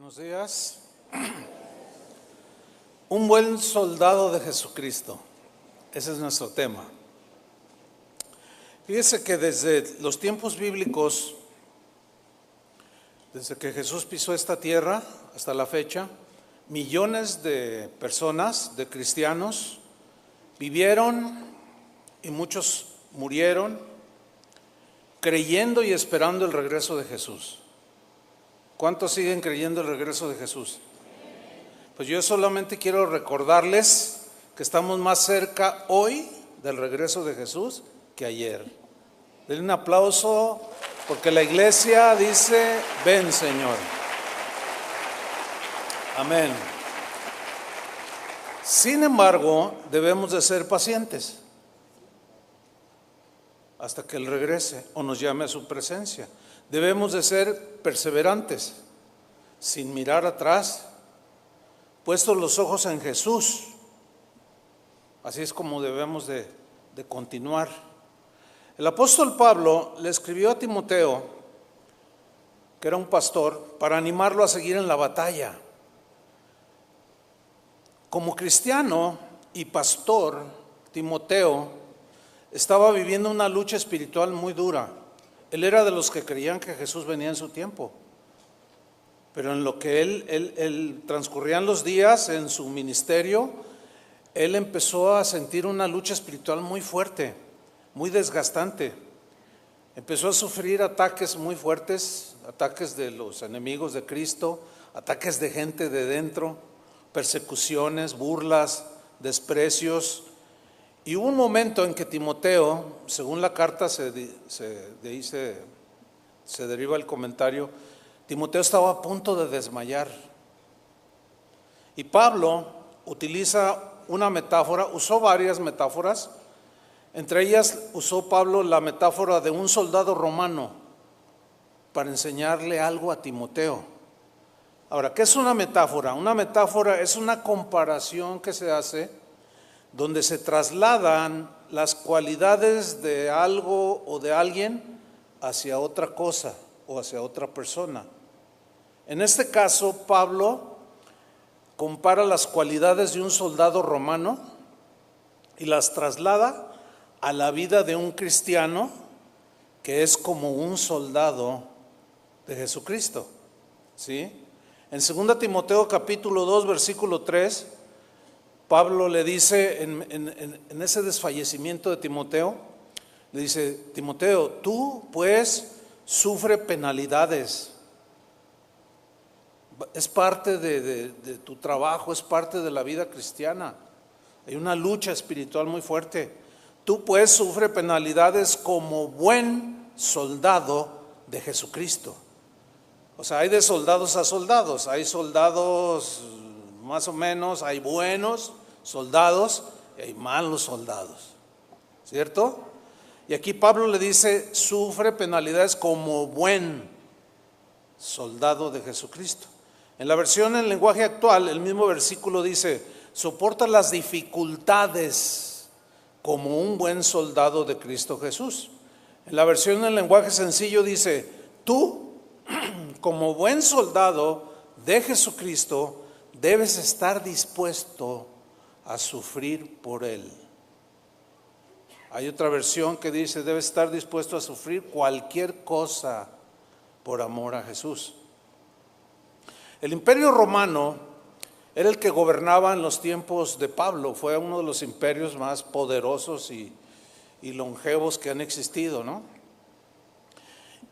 Buenos días. Un buen soldado de Jesucristo. Ese es nuestro tema. Fíjese que desde los tiempos bíblicos, desde que Jesús pisó esta tierra hasta la fecha, millones de personas, de cristianos, vivieron y muchos murieron creyendo y esperando el regreso de Jesús. ¿Cuántos siguen creyendo el regreso de Jesús? Pues yo solamente quiero recordarles que estamos más cerca hoy del regreso de Jesús que ayer. Denle un aplauso porque la iglesia dice: ven, Señor. Amén. Sin embargo, debemos de ser pacientes hasta que Él regrese o nos llame a su presencia. Debemos de ser perseverantes, sin mirar atrás, puestos los ojos en Jesús. Así es como debemos de continuar. El apóstol Pablo le escribió a Timoteo, que era un pastor, para animarlo a seguir en la batalla. Como cristiano y pastor, Timoteo estaba viviendo una lucha espiritual muy dura. Él era de los que creían que Jesús venía en su tiempo. Pero en lo que él transcurrían los días en su ministerio, él empezó a sentir una lucha espiritual muy fuerte, muy desgastante. Empezó a sufrir ataques muy fuertes, ataques de los enemigos de Cristo, ataques de gente de dentro, persecuciones, burlas, desprecios. Y hubo un momento en que Timoteo, según la carta se deriva el comentario, Timoteo estaba a punto de desmayar. Y Pablo utiliza una metáfora, usó varias metáforas, entre ellas usó Pablo la metáfora de un soldado romano para enseñarle algo a Timoteo. Ahora, ¿qué es una metáfora? Una metáfora es una comparación que se hace donde se trasladan las cualidades de algo o de alguien hacia otra cosa o hacia otra persona. En este caso, Pablo compara las cualidades de un soldado romano y las traslada a la vida de un cristiano que es como un soldado de Jesucristo. ¿Sí? En 2 Timoteo capítulo 2 versículo 3, Pablo le dice en ese desfallecimiento de Timoteo, le dice: Timoteo, tú pues sufre penalidades. Es parte de tu trabajo, es parte de la vida cristiana. Hay una lucha espiritual muy fuerte. Tú pues sufre penalidades como buen soldado de Jesucristo. O sea, hay de soldados a soldados. Hay soldados más o menos, hay buenos soldados y hay malos soldados, ¿cierto? Y aquí Pablo le dice: sufre penalidades como buen soldado de Jesucristo. En la versión en lenguaje actual, el mismo versículo dice: soporta las dificultades como un buen soldado de Cristo Jesús. En la versión en lenguaje sencillo dice: tú, como buen soldado de Jesucristo, debes estar dispuesto a sufrir por Él. Hay otra versión que dice: debes estar dispuesto a sufrir cualquier cosa por amor a Jesús. El Imperio Romano era el que gobernaba en los tiempos de Pablo. Fue uno de los imperios más poderosos y longevos que han existido, ¿no?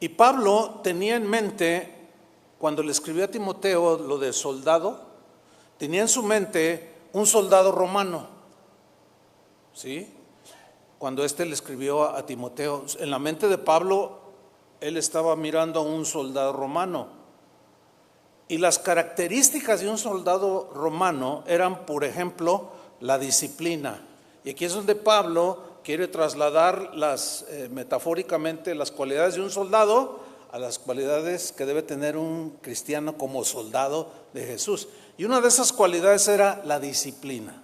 Y Pablo tenía en mente, cuando le escribió a Timoteo lo de soldado, tenía en su mente un soldado romano, ¿sí? Cuando le escribió a Timoteo, en la mente de Pablo, él estaba mirando a un soldado romano. Y las características de un soldado romano eran, por ejemplo, la disciplina. Y aquí es donde Pablo quiere trasladar metafóricamente las cualidades de un soldado a las cualidades que debe tener un cristiano como soldado de Jesús. Y una de esas cualidades era la disciplina.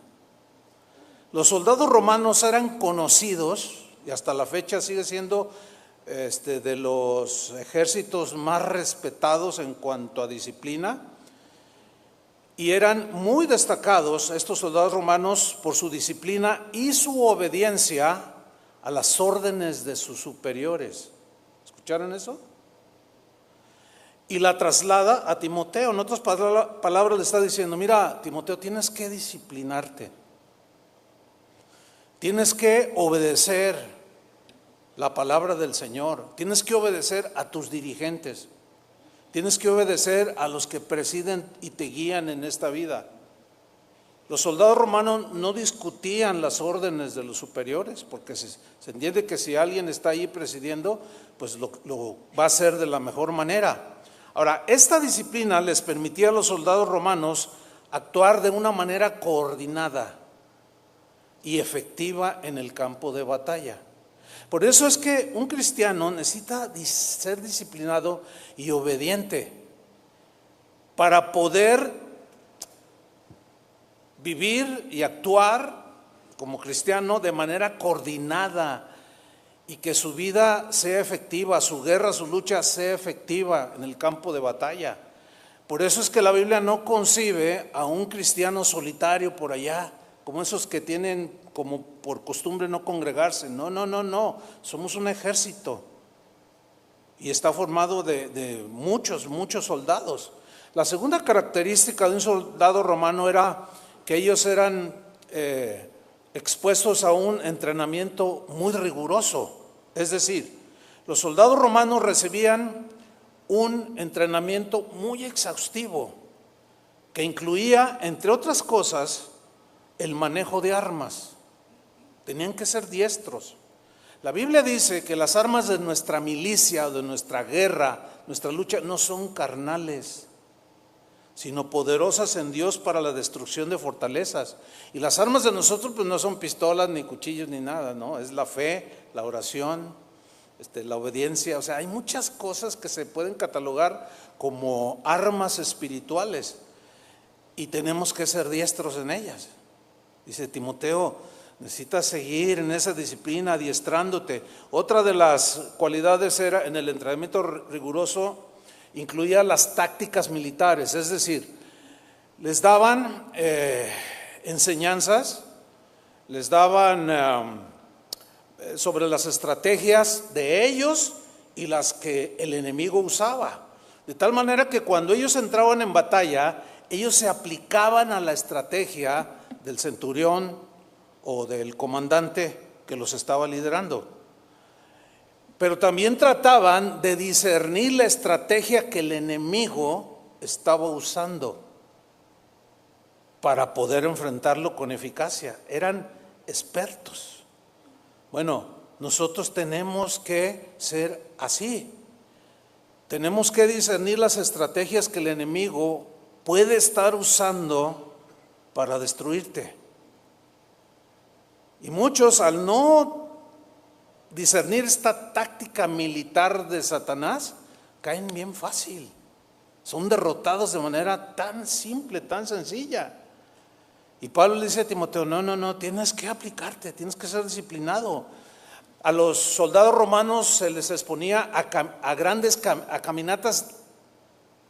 Los soldados romanos eran conocidos, y hasta la fecha sigue siendo de los ejércitos más respetados en cuanto a disciplina, y eran muy destacados estos soldados romanos por su disciplina y su obediencia a las órdenes de sus superiores. ¿Escucharon eso? Y la traslada a Timoteo. En otras palabras le está diciendo: mira, Timoteo, tienes que disciplinarte, tienes que obedecer la palabra del Señor, tienes que obedecer a tus dirigentes, tienes que obedecer a los que presiden y te guían en esta vida. Los soldados romanos no discutían las órdenes de los superiores, porque se entiende que si alguien está ahí presidiendo, pues lo va a hacer de la mejor manera. Ahora, esta disciplina les permitía a los soldados romanos actuar de una manera coordinada y efectiva en el campo de batalla. Por eso es que un cristiano necesita ser disciplinado y obediente para poder vivir y actuar como cristiano de manera coordinada y que su vida sea efectiva, su guerra, su lucha sea efectiva en el campo de batalla. Por eso es que la Biblia no concibe a un cristiano solitario por allá, como esos que tienen como por costumbre no congregarse. No, somos un ejército y está formado de muchos soldados. La segunda característica de un soldado romano era que ellos eran expuestos a un entrenamiento muy riguroso. Es decir, los soldados romanos recibían un entrenamiento muy exhaustivo que incluía, entre otras cosas, el manejo de armas. Tenían que ser diestros. La Biblia dice que las armas de nuestra milicia, de nuestra guerra, nuestra lucha, no son carnales, sino poderosas en Dios para la destrucción de fortalezas. Y las armas de nosotros pues no son pistolas, ni cuchillos, ni nada, ¿no? Es la fe, la oración, la obediencia. O sea, hay muchas cosas que se pueden catalogar como armas espirituales y tenemos que ser diestros en ellas. Dice Timoteo, necesitas seguir en esa disciplina, adiestrándote. Otra de las cualidades era, en el entrenamiento riguroso, incluía las tácticas militares, es decir, les daban enseñanzas, les daban sobre las estrategias de ellos y las que el enemigo usaba. De tal manera que cuando ellos entraban en batalla, ellos se aplicaban a la estrategia del centurión o del comandante que los estaba liderando. Pero también trataban de discernir la estrategia que el enemigo estaba usando para poder enfrentarlo con eficacia. Eran expertos. Bueno, nosotros tenemos que ser así. Tenemos que discernir las estrategias que el enemigo puede estar usando para destruirte. Y muchos, al no discernir esta táctica militar de Satanás, caen bien fácil. Son derrotados de manera tan simple, tan sencilla. Y Pablo le dice a Timoteo, no, tienes que aplicarte, tienes que ser disciplinado. A los soldados romanos se les exponía a grandes caminatas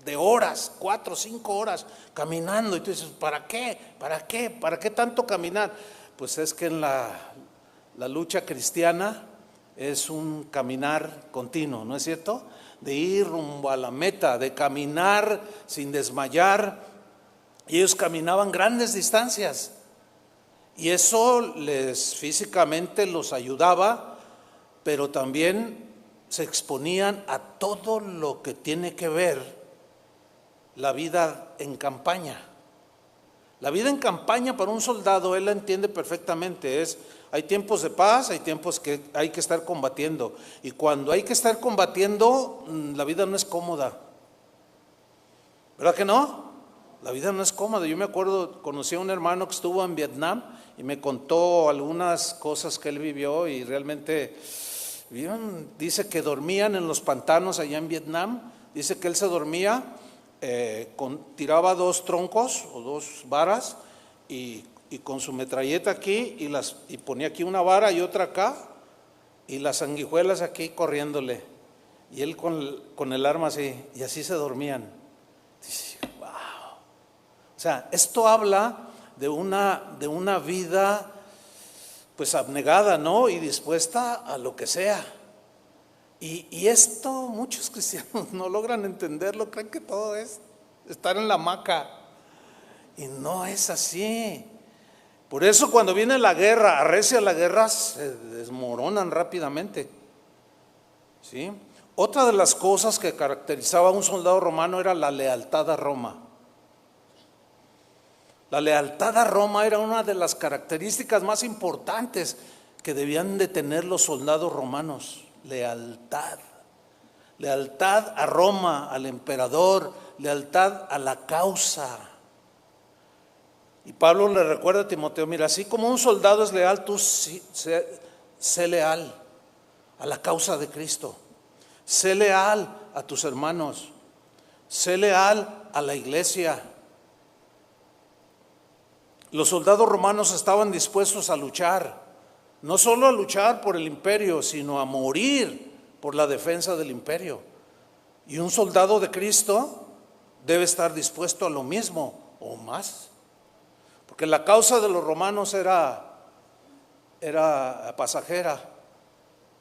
de horas, 4 o 5 horas caminando. Y tú dices, ¿para qué? ¿Para qué tanto caminar? Pues es que en la lucha cristiana es un caminar continuo, ¿no es cierto? De ir rumbo a la meta, de caminar sin desmayar. Y ellos caminaban grandes distancias y eso les físicamente los ayudaba, pero también se exponían a todo lo que tiene que ver la vida en campaña. La vida en campaña para un soldado, él la entiende perfectamente, hay tiempos de paz, hay tiempos que hay que estar combatiendo. Y cuando hay que estar combatiendo, la vida no es cómoda. ¿Verdad que no? La vida no es cómoda. Yo me acuerdo, conocí a un hermano que estuvo en Vietnam y me contó algunas cosas que él vivió y realmente, dice que dormían en los pantanos allá en Vietnam. Dice que él se dormía, tiraba 2 troncos o 2 varas y con su metralleta aquí y ponía aquí una vara y otra acá y las sanguijuelas aquí corriéndole y él con el arma así, y así se dormían. Dice, wow. O sea, esto habla de una vida pues abnegada, ¿no? Y dispuesta a lo que sea. Y esto muchos cristianos no logran entenderlo, creen que todo es estar en la hamaca. Y no es así. Por eso cuando viene la guerra, arrecia la guerra, se desmoronan rápidamente. ¿Sí? Otra de las cosas que caracterizaba a un soldado romano era la lealtad a Roma. La lealtad a Roma era una de las características más importantes que debían de tener los soldados romanos. Lealtad. Lealtad a Roma, al emperador, lealtad a la causa. Y Pablo le recuerda a Timoteo, mira, así como un soldado es leal, tú sé leal a la causa de Cristo. Sé leal a tus hermanos. Sé leal a la iglesia. Los soldados romanos estaban dispuestos a luchar, no solo a luchar por el imperio, sino a morir por la defensa del imperio. Y un soldado de Cristo debe estar dispuesto a lo mismo o más, porque la causa de los romanos era pasajera.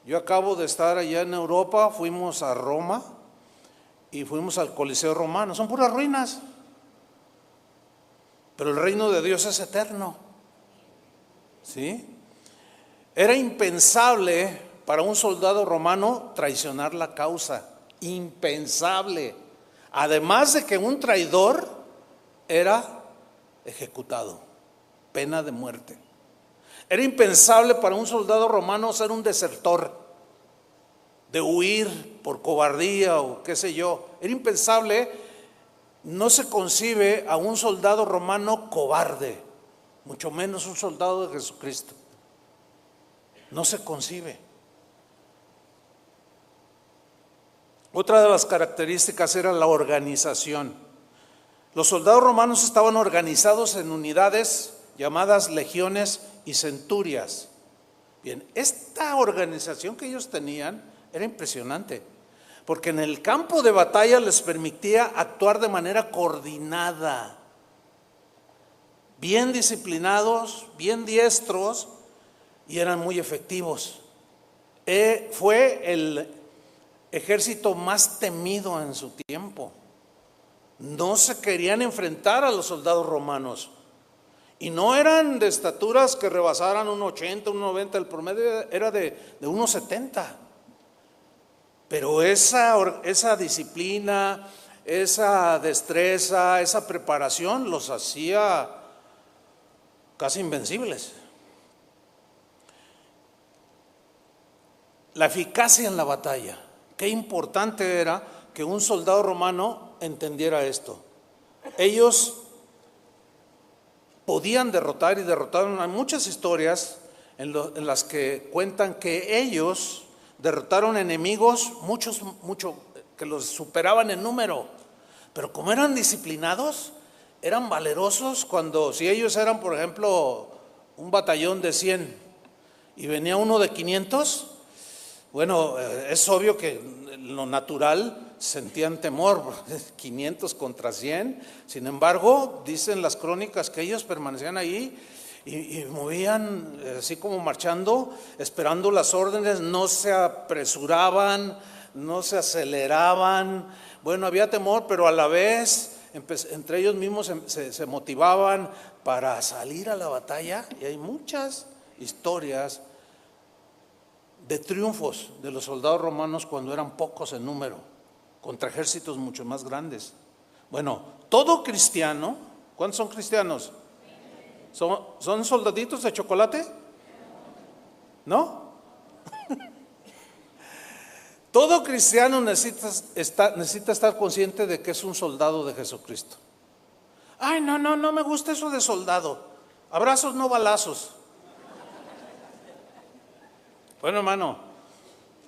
Yo acabo de estar allá en Europa, fuimos a Roma y fuimos al Coliseo Romano, son puras ruinas. Pero el reino de Dios es eterno. ¿Sí? Era impensable para un soldado romano traicionar la causa. Impensable. Además de que un traidor era ejecutado, pena de muerte. Era impensable para un soldado romano ser un desertor, de huir por cobardía o qué sé yo. Era impensable. No se concibe a un soldado romano cobarde, mucho menos un soldado de Jesucristo. No se concibe. Otra de las características era la organización. Los soldados romanos estaban organizados en unidades llamadas legiones y centurias. Bien, esta organización que ellos tenían era impresionante, porque en el campo de batalla les permitía actuar de manera coordinada, bien disciplinados, bien diestros, y eran muy efectivos. Fue el ejército más temido en su tiempo. No se querían enfrentar a los soldados romanos, y no eran de estaturas que rebasaran 1,80, 1,90, el promedio era de 1,70. Pero esa disciplina, esa destreza, esa preparación los hacía casi invencibles. La eficacia en la batalla. Qué importante era que un soldado romano entendiera esto. Ellos podían derrotar y derrotaron. Hay muchas historias en las que cuentan que ellos derrotaron enemigos, muchos que los superaban en número, pero como eran disciplinados, eran valerosos. Si ellos eran, por ejemplo, un batallón de 100 y venía uno de 500, bueno, es obvio que en lo natural sentían temor, 500 contra 100. Sin embargo, dicen las crónicas que ellos permanecían ahí y movían así como marchando, esperando las órdenes, no se apresuraban, no se aceleraban. Bueno, había temor, pero a la vez entre ellos mismos se motivaban para salir a la batalla. Y hay muchas historias de triunfos de los soldados romanos cuando eran pocos en número, contra ejércitos mucho más grandes. Bueno, todo cristiano, ¿cuántos son cristianos? ¿Son soldaditos de chocolate? ¿No? Todo cristiano necesita estar consciente de que es un soldado de Jesucristo. Ay, no me gusta eso de soldado. Abrazos, no balazos. Bueno, hermano,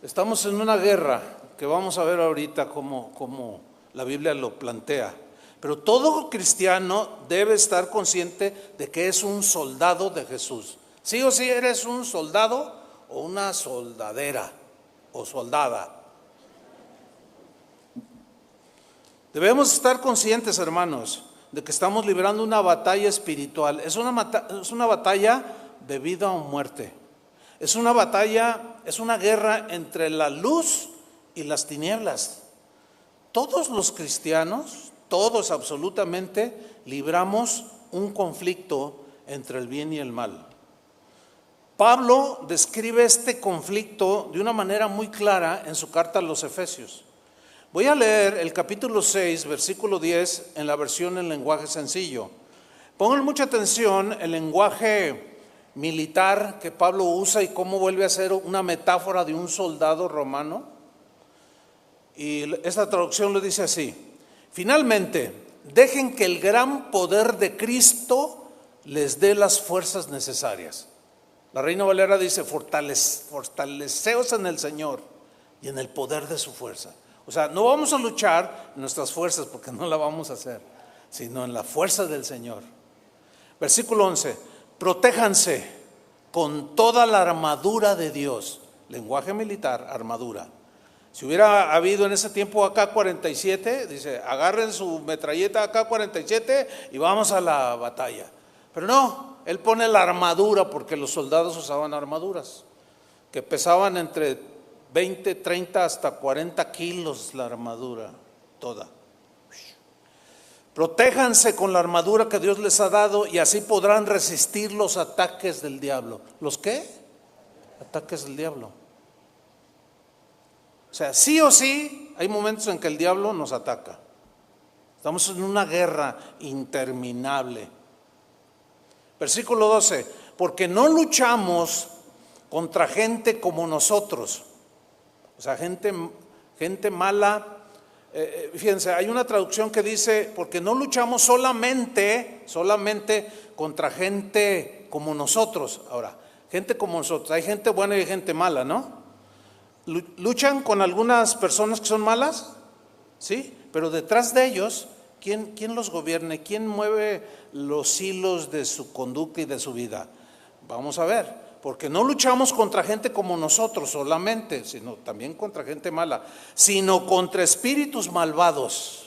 estamos en una guerra que vamos a ver ahorita cómo la Biblia lo plantea. Pero todo cristiano debe estar consciente de que es un soldado de Jesús. Sí o sí eres un soldado o una soldadera o soldada. Debemos estar conscientes, hermanos, de que estamos librando una batalla espiritual. Es una batalla de vida o muerte. Es una batalla, es una guerra entre la luz y las tinieblas. Todos los cristianos, todos absolutamente, libramos un conflicto entre el bien y el mal. Pablo describe este conflicto de una manera muy clara en su carta a los Efesios. Voy a leer el capítulo 6, versículo 10 en la versión en lenguaje sencillo. Pongan mucha atención el lenguaje militar que Pablo usa y cómo vuelve a ser una metáfora de un soldado romano. Y esta traducción lo dice así: finalmente, dejen que el gran poder de Cristo les dé las fuerzas necesarias. La Reina Valera dice: fortaleceos en el Señor y en el poder de su fuerza. O sea, no vamos a luchar en nuestras fuerzas, porque no la vamos a hacer, sino en la fuerza del Señor. Versículo 11: protéjanse con toda la armadura de Dios. Lenguaje militar, armadura. Si hubiera habido en ese tiempo AK-47, dice: agarren su metralleta AK-47 y vamos a la batalla. Pero no, él pone la armadura, porque los soldados usaban armaduras que pesaban entre 20, 30 hasta 40 kilos la armadura toda. Protéjanse con la armadura que Dios les ha dado y así podrán resistir los ataques del diablo. ¿Los qué? Ataques del diablo. O sea, sí o sí hay momentos en que el diablo nos ataca. Estamos en una guerra interminable. Versículo 12: porque no luchamos contra gente como nosotros. O sea, gente mala. Fíjense, hay una traducción que dice: porque no luchamos solamente contra gente como nosotros. Ahora, gente como nosotros, hay gente buena y hay gente mala, ¿no? ¿Luchan con algunas personas que son malas? Sí, pero detrás de ellos, ¿quién los gobierna? ¿Quién mueve los hilos de su conducta y de su vida? Vamos a ver. Porque no luchamos contra gente como nosotros solamente, sino también contra gente mala, sino contra espíritus malvados.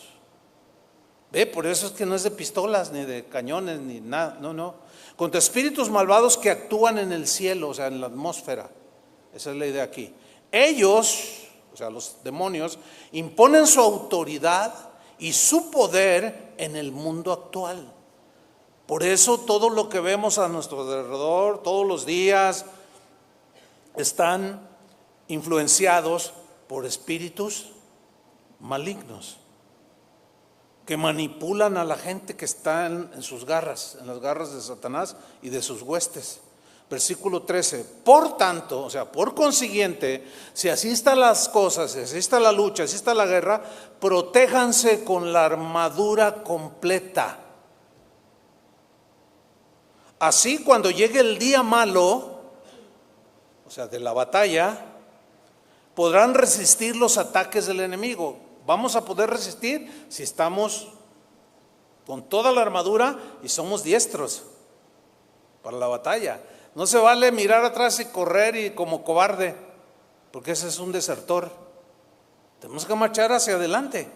¿Ve? Por eso es que no es de pistolas, ni de cañones, ni nada, no. Contra espíritus malvados que actúan en el cielo, o sea, en la atmósfera. Esa es la idea aquí. Ellos, o sea, los demonios, imponen su autoridad y su poder en el mundo actual. Por eso todo lo que vemos a nuestro alrededor todos los días están influenciados por espíritus malignos que manipulan a la gente que está en sus garras, en las garras de Satanás y de sus huestes. Versículo 13: por tanto, o sea, por consiguiente, si así están las cosas, si así está la lucha, así está la guerra, protéjanse con la armadura completa. Así, cuando llegue el día malo, o sea, de la batalla, podrán resistir los ataques del enemigo. Vamos a poder resistir si estamos con toda la armadura y somos diestros para la batalla. No se vale mirar atrás y correr y como cobarde, porque ese es un desertor. Tenemos que marchar hacia adelante,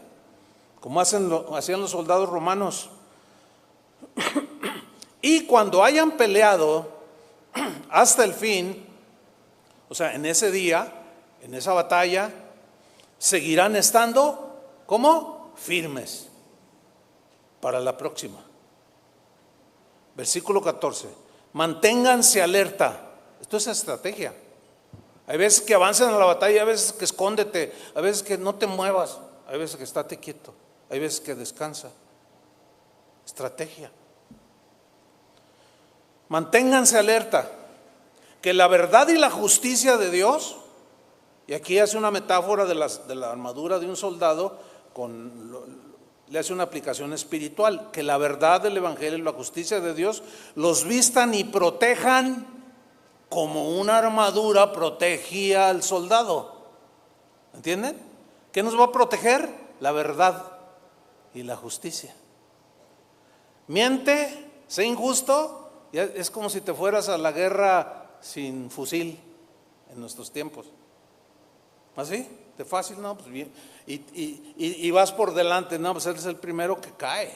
como hacían los soldados romanos. Y cuando hayan peleado hasta el fin, o sea, en ese día, en esa batalla, seguirán estando, ¿cómo? Firmes para la próxima. Versículo 14: manténganse alerta. Esto es estrategia. Hay veces que avanzan a la batalla, hay veces que escóndete, hay veces que no te muevas, hay veces que estate quieto, hay veces que descansa. Estrategia. Manténganse alerta, que la verdad y la justicia de Dios, y aquí hace una metáfora de la armadura de un soldado, le hace una aplicación espiritual, que la verdad del Evangelio y la justicia de Dios los vistan y protejan como una armadura protegía al soldado. ¿Entienden? ¿Qué nos va a proteger? La verdad y la justicia. Miente, sé injusto. Es como si te fueras a la guerra sin fusil en nuestros tiempos. ¿Así? ¿De fácil? No, pues bien. Y vas por delante, no, pues eres el primero que cae.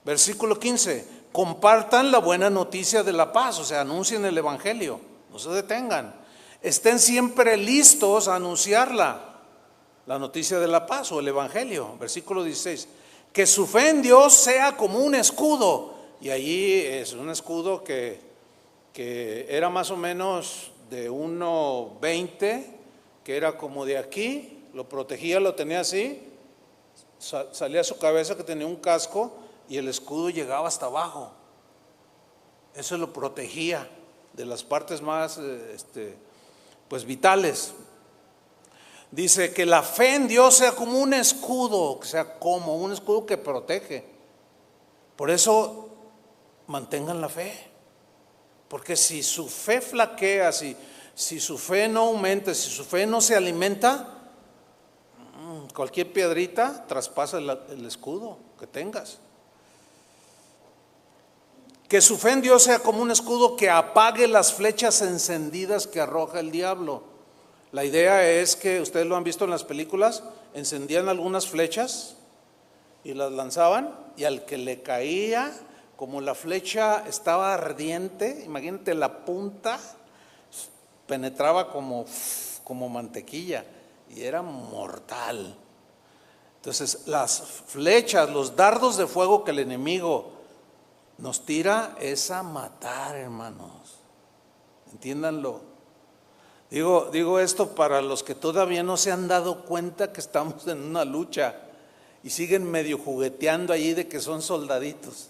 Versículo 15, compartan la buena noticia de la paz, o sea, anuncien el evangelio, no se detengan. Estén siempre listos a anunciarla, la noticia de la paz o el evangelio. Versículo 16, que su fe en Dios sea como un escudo. Y allí es un escudo que era más o menos de 1,20, que era como de aquí, lo protegía, lo tenía así, salía su cabeza que tenía un casco y el escudo llegaba hasta abajo. Eso lo protegía de las partes más pues vitales. Dice que la fe en Dios sea como un escudo, que sea como un escudo que protege. Por eso mantengan la fe, porque si su fe flaquea, si su fe no aumenta, si su fe no se alimenta, cualquier piedrita traspasa el escudo que tengas. Que su fe en Dios sea como un escudo que apague las flechas encendidas que arroja el diablo. La idea es que, ustedes lo han visto en las películas, encendían algunas flechas y las lanzaban, y al que le caía, como la flecha estaba ardiente, imagínate la punta, penetraba como mantequilla y era mortal. Entonces las flechas, los dardos de fuego que el enemigo nos tira es a matar, hermanos. Entiéndanlo. Digo esto para los que todavía no se han dado cuenta que estamos en una lucha y siguen medio jugueteando allí de que son soldaditos.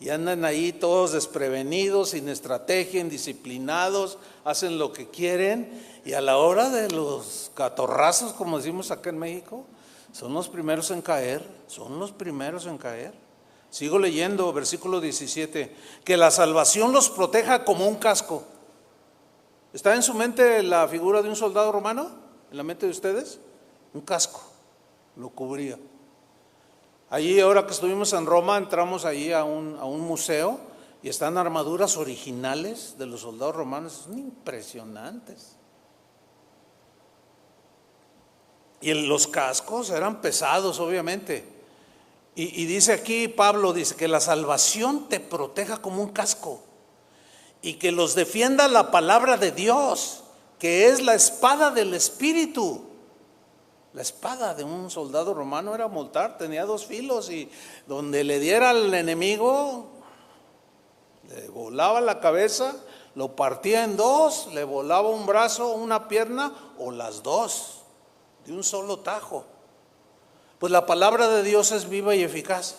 Y andan ahí todos desprevenidos, sin estrategia, indisciplinados, hacen lo que quieren, y a la hora de los catorrazos, como decimos acá en México, son los primeros en caer, son los primeros en caer. Sigo leyendo, versículo 17, que la salvación los proteja como un casco. ¿Está en su mente la figura de un soldado romano? ¿En la mente de ustedes? Un casco, lo cubría. Allí, ahora que estuvimos en Roma, entramos allí a un museo y están armaduras originales de los soldados romanos, son impresionantes. Y los cascos eran pesados, obviamente. Y dice aquí Pablo, dice que la salvación te proteja como un casco y que los defienda la palabra de Dios, que es la espada del Espíritu. La espada de un soldado romano era mortal, tenía 2 filos, y donde le diera al enemigo, le volaba la cabeza, lo partía en 2, le volaba un brazo, una pierna o las 2, de un solo tajo. Pues la palabra de Dios es viva y eficaz,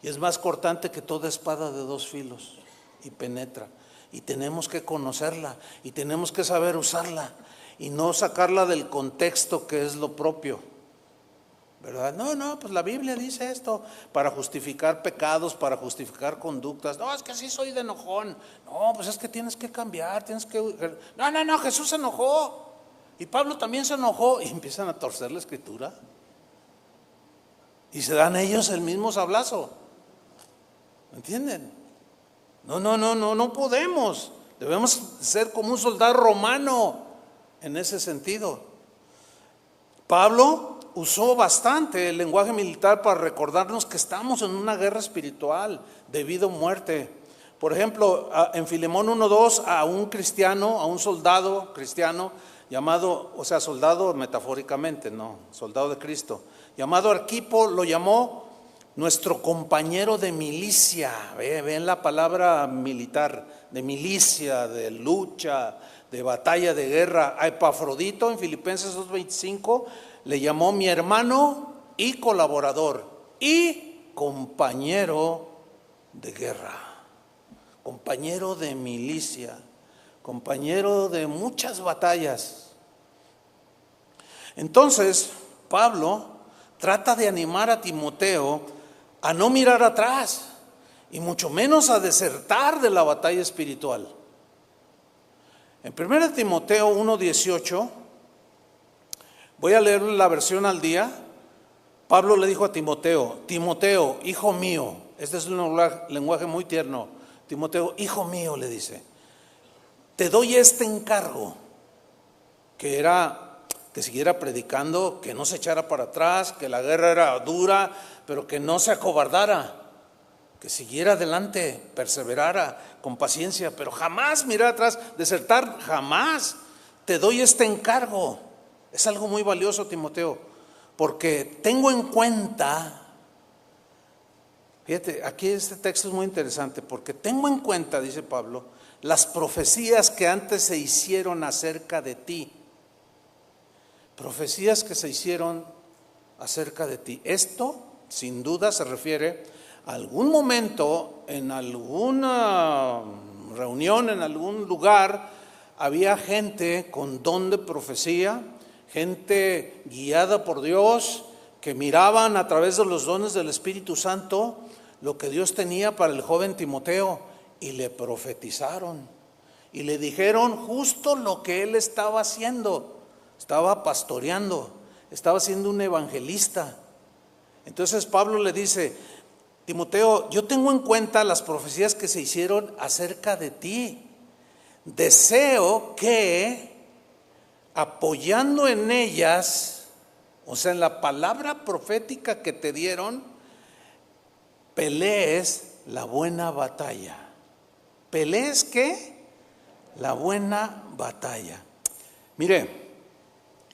y es más cortante que toda espada de 2 filos, y penetra, y tenemos que conocerla, y tenemos que saber usarla, y no sacarla del contexto que es lo propio, ¿verdad? No, pues la Biblia dice esto para justificar pecados, para justificar conductas. No, es que así soy de enojón. No, pues es que tienes que cambiar, tienes que... No, Jesús se enojó y Pablo también se enojó, y empiezan a torcer la escritura y se dan ellos el mismo sablazo. ¿Me entienden? No podemos. Debemos ser como un soldado romano en ese sentido. Pablo usó bastante el lenguaje militar para recordarnos que estamos en una guerra espiritual de vida o muerte. Por ejemplo, en Filemón 1:2, a un cristiano, a un soldado cristiano llamado, o sea, soldado metafóricamente, no, soldado de Cristo, llamado Arquipo, lo llamó nuestro compañero de milicia. Ven la palabra militar, de milicia, de lucha, de batalla, de guerra. A Epafrodito en Filipenses 2:25 le llamó mi hermano y colaborador y compañero de guerra, compañero de milicia, compañero de muchas batallas. Entonces Pablo trata de animar a Timoteo a no mirar atrás y mucho menos a desertar de la batalla espiritual. En 1 Timoteo 1:18, voy a leer la versión al día. Pablo le dijo a Timoteo, Timoteo, hijo mío, este es un lenguaje muy tierno. Timoteo, hijo mío, le dice, te doy este encargo, que era que siguiera predicando, que no se echara para atrás, que la guerra era dura, pero que no se acobardara. que siguiera adelante, perseverara con paciencia, pero jamás mirar atrás, desertar, jamás. Te doy este encargo. Es algo muy valioso, Timoteo, porque tengo en cuenta, fíjate, aquí este texto es muy interesante, porque tengo en cuenta, dice Pablo, las profecías que antes se hicieron acerca de ti. Profecías que se hicieron acerca de ti. Esto, sin duda, se refiere a algún momento, en alguna reunión, en algún lugar, había gente con don de profecía, gente guiada por Dios, que miraban a través de los dones del Espíritu Santo lo que Dios tenía para el joven Timoteo, y le profetizaron y le dijeron justo lo que él estaba haciendo. Estaba pastoreando, estaba siendo un evangelista. Entonces Pablo le dice: Timoteo, yo tengo en cuenta las profecías que se hicieron acerca de ti. Deseo que, apoyando en ellas, o sea, en la palabra profética que te dieron, pelees la buena batalla. ¿Pelees qué? La buena batalla. Mire,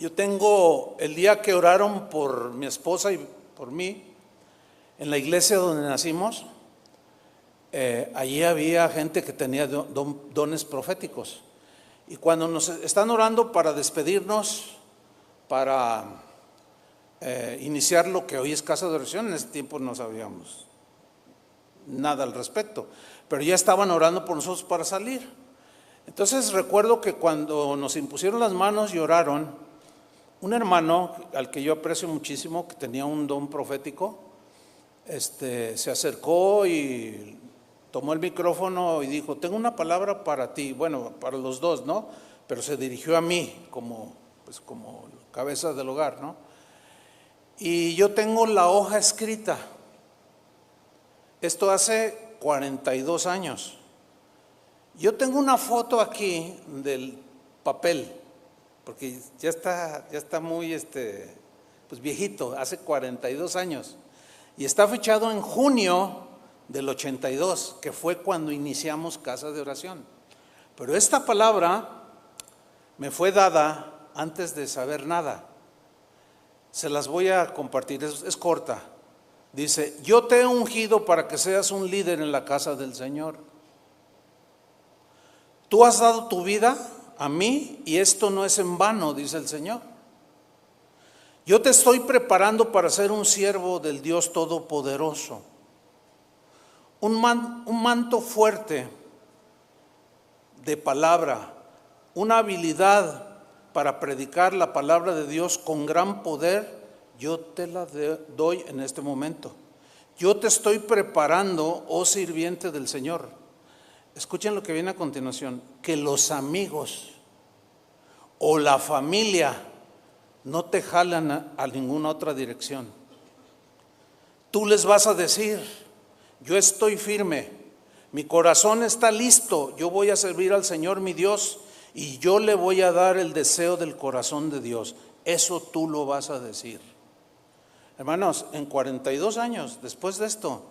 yo tengo, el día que oraron por mi esposa y por mí, en la iglesia donde nacimos, allí había gente que tenía dones proféticos. Y cuando nos están orando para despedirnos, para iniciar lo que hoy es casa de oración, en ese tiempo no sabíamos nada al respecto, pero ya estaban orando por nosotros para salir. Entonces recuerdo que cuando nos impusieron las manos y oraron, un hermano al que yo aprecio muchísimo, que tenía un don profético, se acercó y tomó el micrófono y dijo: tengo una palabra para ti, bueno, para los dos, ¿no? Pero se dirigió a mí como cabeza del hogar, ¿no? Y yo tengo la hoja escrita. Esto hace 42 años. Yo tengo una foto aquí del papel, porque ya está muy pues viejito, hace 42 años. Y está fechado en junio del 82, que fue cuando iniciamos Casa de Oración. Pero esta palabra me fue dada antes de saber nada. Se las voy a compartir, es corta. Dice: yo te he ungido para que seas un líder en la casa del Señor. Tú has dado tu vida a mí y esto no es en vano, dice el Señor. Yo te estoy preparando para ser un siervo del Dios Todopoderoso. Un manto fuerte de palabra, una habilidad para predicar la palabra de Dios con gran poder, yo te la doy en este momento. Yo te estoy preparando, oh sirviente del Señor. Escuchen lo que viene a continuación: que los amigos o la familia no te jalan a ninguna otra dirección. Tú les vas a decir: yo estoy firme, mi corazón está listo, yo voy a servir al Señor mi Dios y yo le voy a dar el deseo del corazón de Dios. Eso tú lo vas a decir. Hermanos, en 42 años después de esto,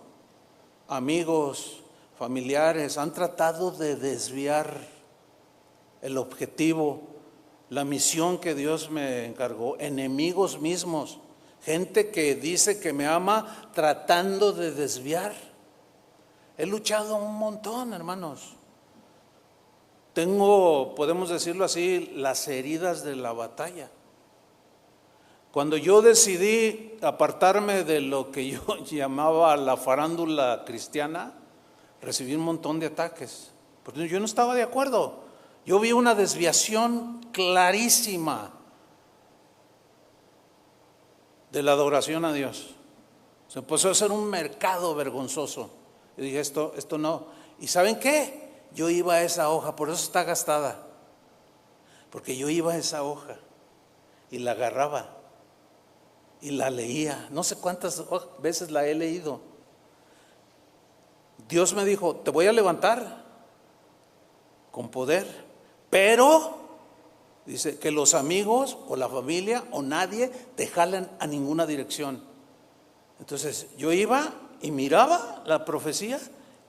amigos, familiares han tratado de desviar el objetivo, la misión que Dios me encargó. Enemigos mismos, gente que dice que me ama tratando de desviar. He luchado un montón, hermanos. Tengo, podemos decirlo así, las heridas de la batalla. Cuando yo decidí apartarme de lo que yo llamaba la farándula cristiana, recibí un montón de ataques, porque yo no estaba de acuerdo. Yo vi una desviación clarísima de la adoración a Dios. Se empezó a hacer un mercado vergonzoso. Yo dije: esto no. ¿Y saben qué? Yo iba a esa hoja, por eso está gastada, porque yo iba a esa hoja y la agarraba y la leía. No sé cuántas veces la he leído. Dios me dijo: te voy a levantar con poder, pero dice que los amigos o la familia o nadie te jalan a ninguna dirección. Entonces yo iba y miraba la profecía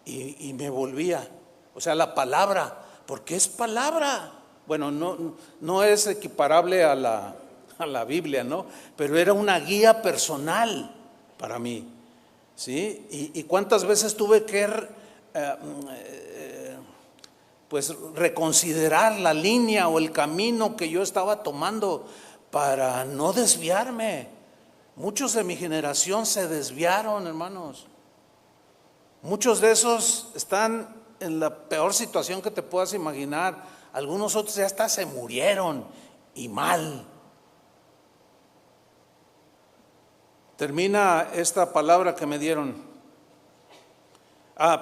y me volvía. O sea, la palabra, porque es palabra. Bueno, no es equiparable a la Biblia, ¿no? Pero era una guía personal para mí, ¿sí? Y cuántas veces tuve que pues reconsiderar la línea o el camino que yo estaba tomando para no desviarme. Muchos de mi generación se desviaron, hermanos. Muchos de esos están en la peor situación que te puedas imaginar. Algunos otros ya hasta se murieron, y mal. Termina esta palabra que me dieron.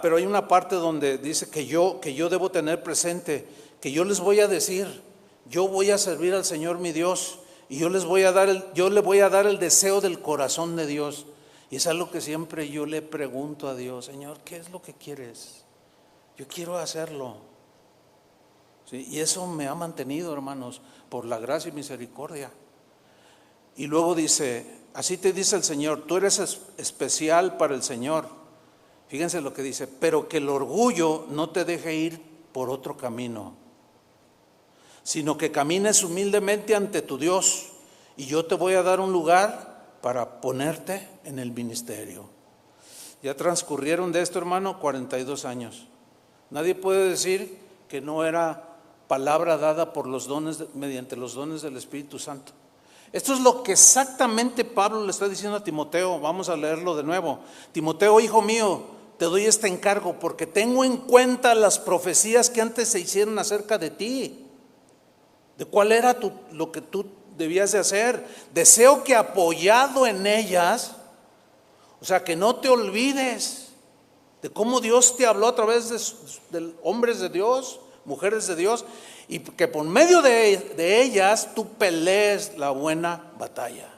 Pero hay una parte donde dice que yo debo tener presente, que yo les voy a decir, yo voy a servir al Señor mi Dios, y yo le voy a dar el deseo del corazón de Dios. Y es algo que siempre yo le pregunto a Dios: Señor, ¿qué es lo que quieres? Yo quiero hacerlo. ¿Sí? Y eso me ha mantenido, hermanos, por la gracia y misericordia. Y luego dice: así te dice el Señor, tú eres especial para el Señor. Fíjense lo que dice: pero que el orgullo no te deje ir por otro camino, sino que camines humildemente ante tu Dios, y yo te voy a dar un lugar para ponerte en el ministerio. Ya transcurrieron de esto, hermano, 42 años. Nadie puede decir que no era palabra dada por los dones, mediante los dones del Espíritu Santo. Esto es lo que exactamente Pablo le está diciendo a Timoteo. Vamos a leerlo de nuevo. Timoteo, hijo mío, te doy este encargo porque tengo en cuenta las profecías que antes se hicieron acerca de ti, de cuál era lo que tú debías de hacer. Deseo que, apoyado en ellas, o sea, que no te olvides de cómo Dios te habló a través de hombres de Dios, mujeres de Dios, y que por medio de ellas tú pelees la buena batalla.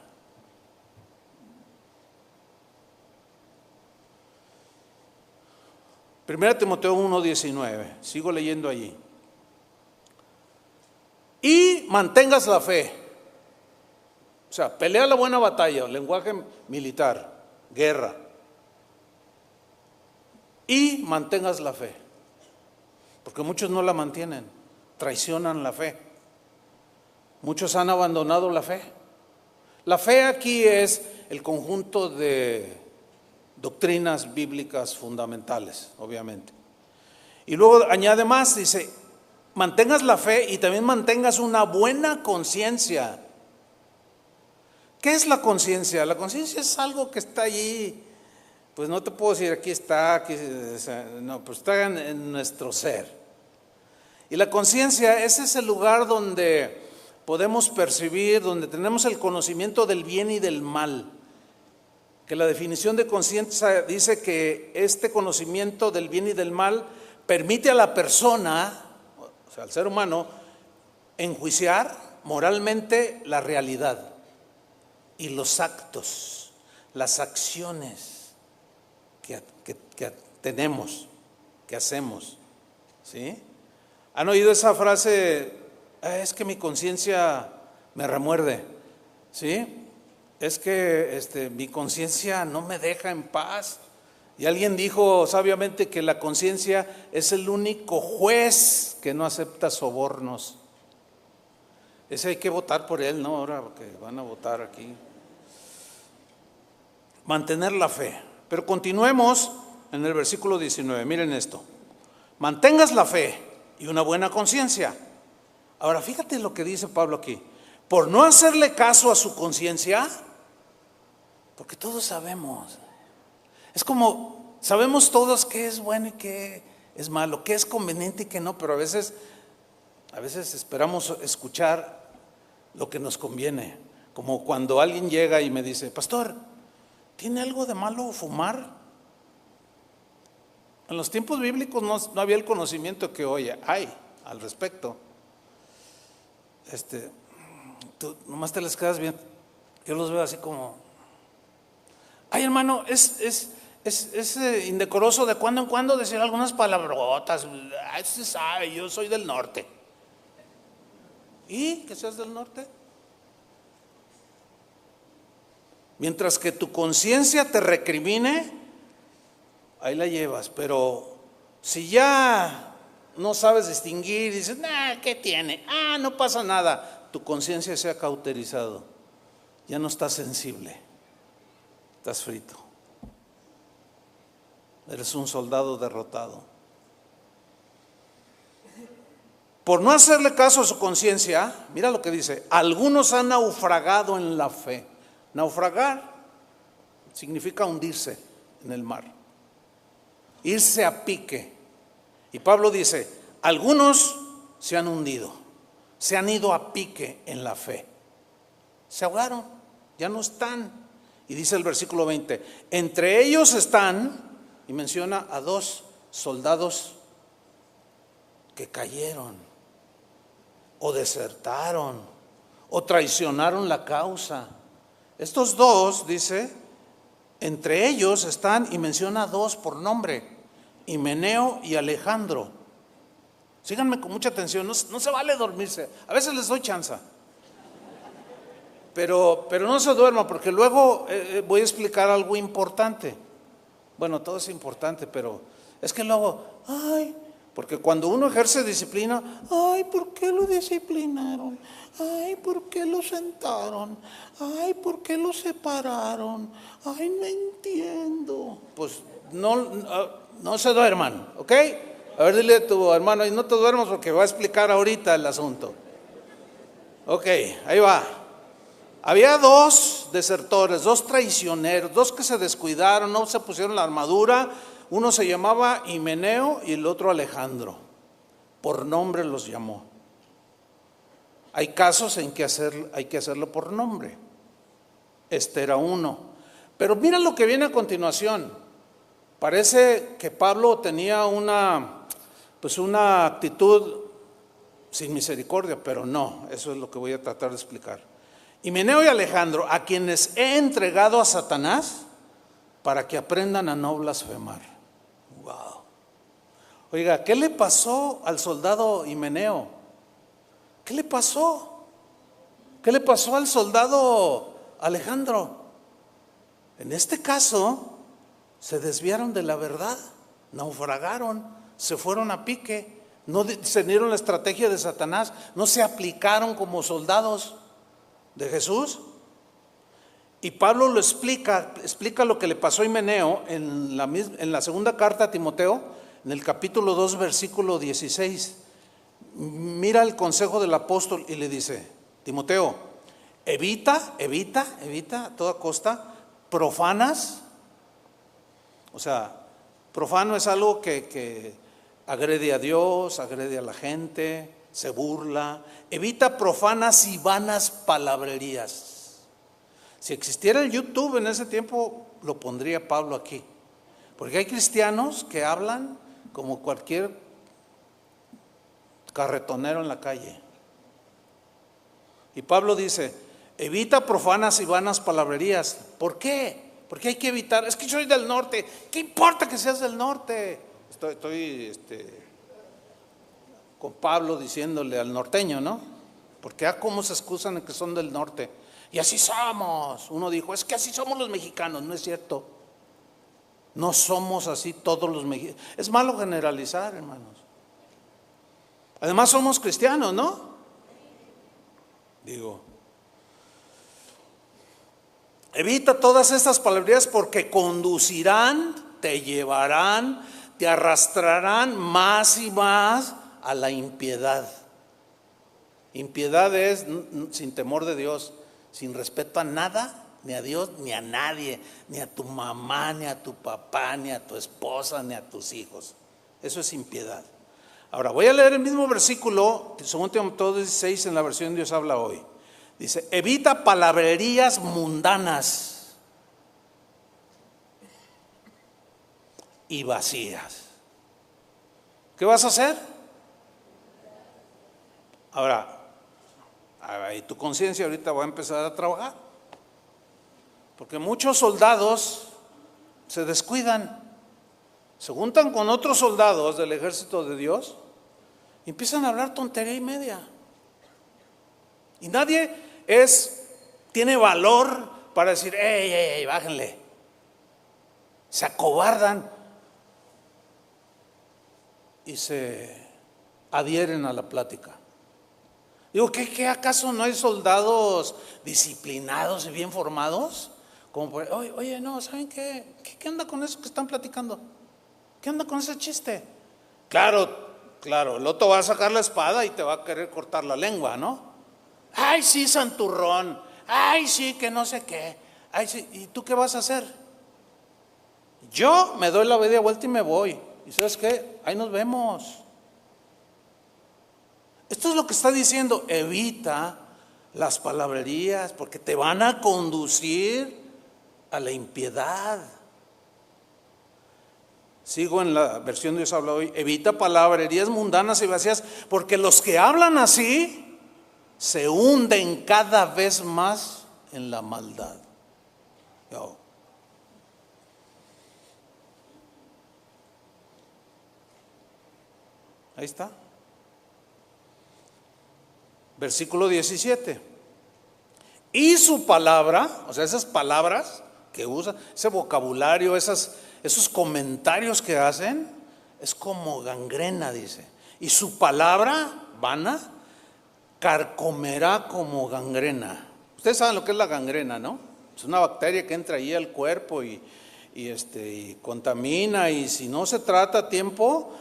Primera Timoteo 1:19, sigo leyendo allí. Y mantengas la fe. O sea, pelea la buena batalla, lenguaje militar, guerra. Y mantengas la fe. Porque muchos no la mantienen, traicionan la fe. Muchos han abandonado la fe. La fe aquí es el conjunto de doctrinas bíblicas fundamentales, obviamente. Y luego añade más, dice: mantengas la fe y también mantengas una buena conciencia. ¿Qué es la conciencia? La conciencia es algo que está allí, pues no te puedo decir aquí está, no, pues está en nuestro ser. Y la conciencia es ese lugar donde podemos percibir, donde tenemos el conocimiento del bien y del mal. Que la definición de conciencia dice que este conocimiento del bien y del mal permite a la persona, o sea, al ser humano, enjuiciar moralmente la realidad y los actos, las acciones que tenemos, que hacemos, ¿sí? ¿Han oído esa frase? Es que mi conciencia me remuerde, ¿sí? Es que mi conciencia no me deja en paz. Y alguien dijo sabiamente que la conciencia es el único juez que no acepta sobornos. Ese hay que votar por él, ¿no? Ahora que van a votar aquí. Mantener la fe. Pero continuemos en el versículo 19. Miren esto: mantengas la fe y una buena conciencia. Ahora fíjate lo que dice Pablo aquí: por no hacerle caso a su conciencia, porque todos sabemos, es como sabemos todos qué es bueno y qué es malo, qué es conveniente y qué no, pero a veces esperamos escuchar lo que nos conviene. Como cuando alguien llega y me dice: pastor, ¿tiene algo de malo fumar? En los tiempos bíblicos no había el conocimiento que hoy hay al respecto. Tú nomás te les quedas bien. Yo los veo así como: ay, hermano, es indecoroso de cuando en cuando decir algunas palabrotas. Ay, se sabe, yo soy del norte. ¿Y que seas del norte? Mientras que tu conciencia te recrimine, ahí la llevas. Pero si ya no sabes distinguir, dices, ¿qué tiene? No pasa nada. Tu conciencia se ha cauterizado, ya no estás sensible, estás frito. Eres un soldado derrotado. Por no hacerle caso a su conciencia, mira lo que dice: algunos han naufragado en la fe. Naufragar significa hundirse en el mar, irse a pique. Y Pablo dice: algunos se han hundido, se han ido a pique en la fe, se ahogaron, ya no están. Y dice el versículo 20: entre ellos están, y menciona a 2 soldados que cayeron, o desertaron, o traicionaron la causa. Estos 2, dice, entre ellos están, y menciona a 2 por nombre: Himeneo y Alejandro. Síganme con mucha atención, no se vale dormirse. A veces les doy chance, pero no se duerman, porque luego voy a explicar algo importante. Bueno, todo es importante, pero es que luego, porque cuando uno ejerce disciplina, ¿por qué lo disciplinaron? ¿Por qué lo sentaron? ¿Por qué lo separaron? No entiendo. Pues no se duerman, ¿ok? A ver, dile a tu hermano, y no te duermas porque va a explicar ahorita el asunto. Ok, ahí va. Había 2 desertores, 2 traicioneros, 2 que se descuidaron, no se pusieron la armadura. Uno se llamaba Himeneo y el otro Alejandro. Por nombre los llamó. Hay casos en que hay que hacerlo por nombre. Este era uno. Pero mira lo que viene a continuación. Parece que Pablo tenía una actitud sin misericordia, pero no, eso es lo que voy a tratar de explicar. Himeneo y Alejandro, a quienes he entregado a Satanás para que aprendan a no blasfemar. Wow. Oiga, ¿qué le pasó al soldado Himeneo? ¿Qué le pasó? ¿Qué le pasó al soldado Alejandro? En este caso, se desviaron de la verdad, naufragaron, se fueron a pique, no discernieron la estrategia de Satanás, no se aplicaron como soldados de Jesús. Y Pablo lo explica lo que le pasó a Himeneo en la segunda carta a Timoteo, en el capítulo 2, versículo 16. Mira el consejo del apóstol y le dice: Timoteo, evita a toda costa profanas. O sea, profano es algo que agrede a Dios, agrede a la gente, se burla. Evita profanas y vanas palabrerías. Si existiera el YouTube en ese tiempo, lo pondría Pablo aquí. Porque hay cristianos que hablan como cualquier carretonero en la calle. Y Pablo dice: evita profanas y vanas palabrerías. ¿Por qué? Porque hay que evitar. Es que yo soy del norte. ¿Qué importa que seas del norte? Estoy con Pablo diciéndole al norteño, ¿no? Porque cómo se excusan en que son del norte. Y así somos. Uno dijo: es que así somos los mexicanos. No es cierto. No somos así todos los mexicanos. Es malo generalizar, hermanos. Además somos cristianos, ¿no? Digo, evita todas estas palabrerías porque conducirán, te llevarán, te arrastrarán más y más a la impiedad. Impiedad es sin temor de Dios, sin respeto a nada, ni a Dios, ni a nadie, ni a tu mamá, ni a tu papá, ni a tu esposa, ni a tus hijos. Eso es impiedad. Ahora voy a leer el mismo versículo, 2 Timoteo 16, en la versión Dios habla hoy. Dice: evita palabrerías mundanas y vacías. ¿Qué vas a hacer? Ahora, y tu conciencia ahorita va a empezar a trabajar. Porque muchos soldados se descuidan, se juntan con otros soldados del ejército de Dios y empiezan a hablar tontería y media. Y nadie tiene valor para decir: ¡ey, bájenle! Se acobardan. y se adhieren a la plática. Digo, ¿qué acaso no hay soldados disciplinados y bien formados? Como por, oye, no, ¿saben qué? ¿Qué anda con eso que están platicando? ¿Qué anda con ese chiste? Claro, el otro va a sacar la espada y te va a querer cortar la lengua, ¿no? Ay, sí, santurrón. Ay, sí, que no sé qué. Ay, sí, ¿y tú qué vas a hacer? Yo me doy la media vuelta y me voy. ¿Y sabes qué? Ahí nos vemos. Esto es lo que está diciendo. Evita las palabrerías porque te van a conducir a la impiedad. Sigo en la versión de Dios habla hoy. Evita palabrerías mundanas y vacías, porque los que hablan así se hunden cada vez más en la maldad. Ahí está. Versículo 17. Y su palabra, o sea, esas palabras que usa, ese vocabulario, esos comentarios que hacen, es como gangrena, dice. Y su palabra vana carcomerá como gangrena. Ustedes saben lo que es la gangrena, ¿no? Es una bacteria que entra ahí al cuerpo y contamina, y si no se trata a tiempo,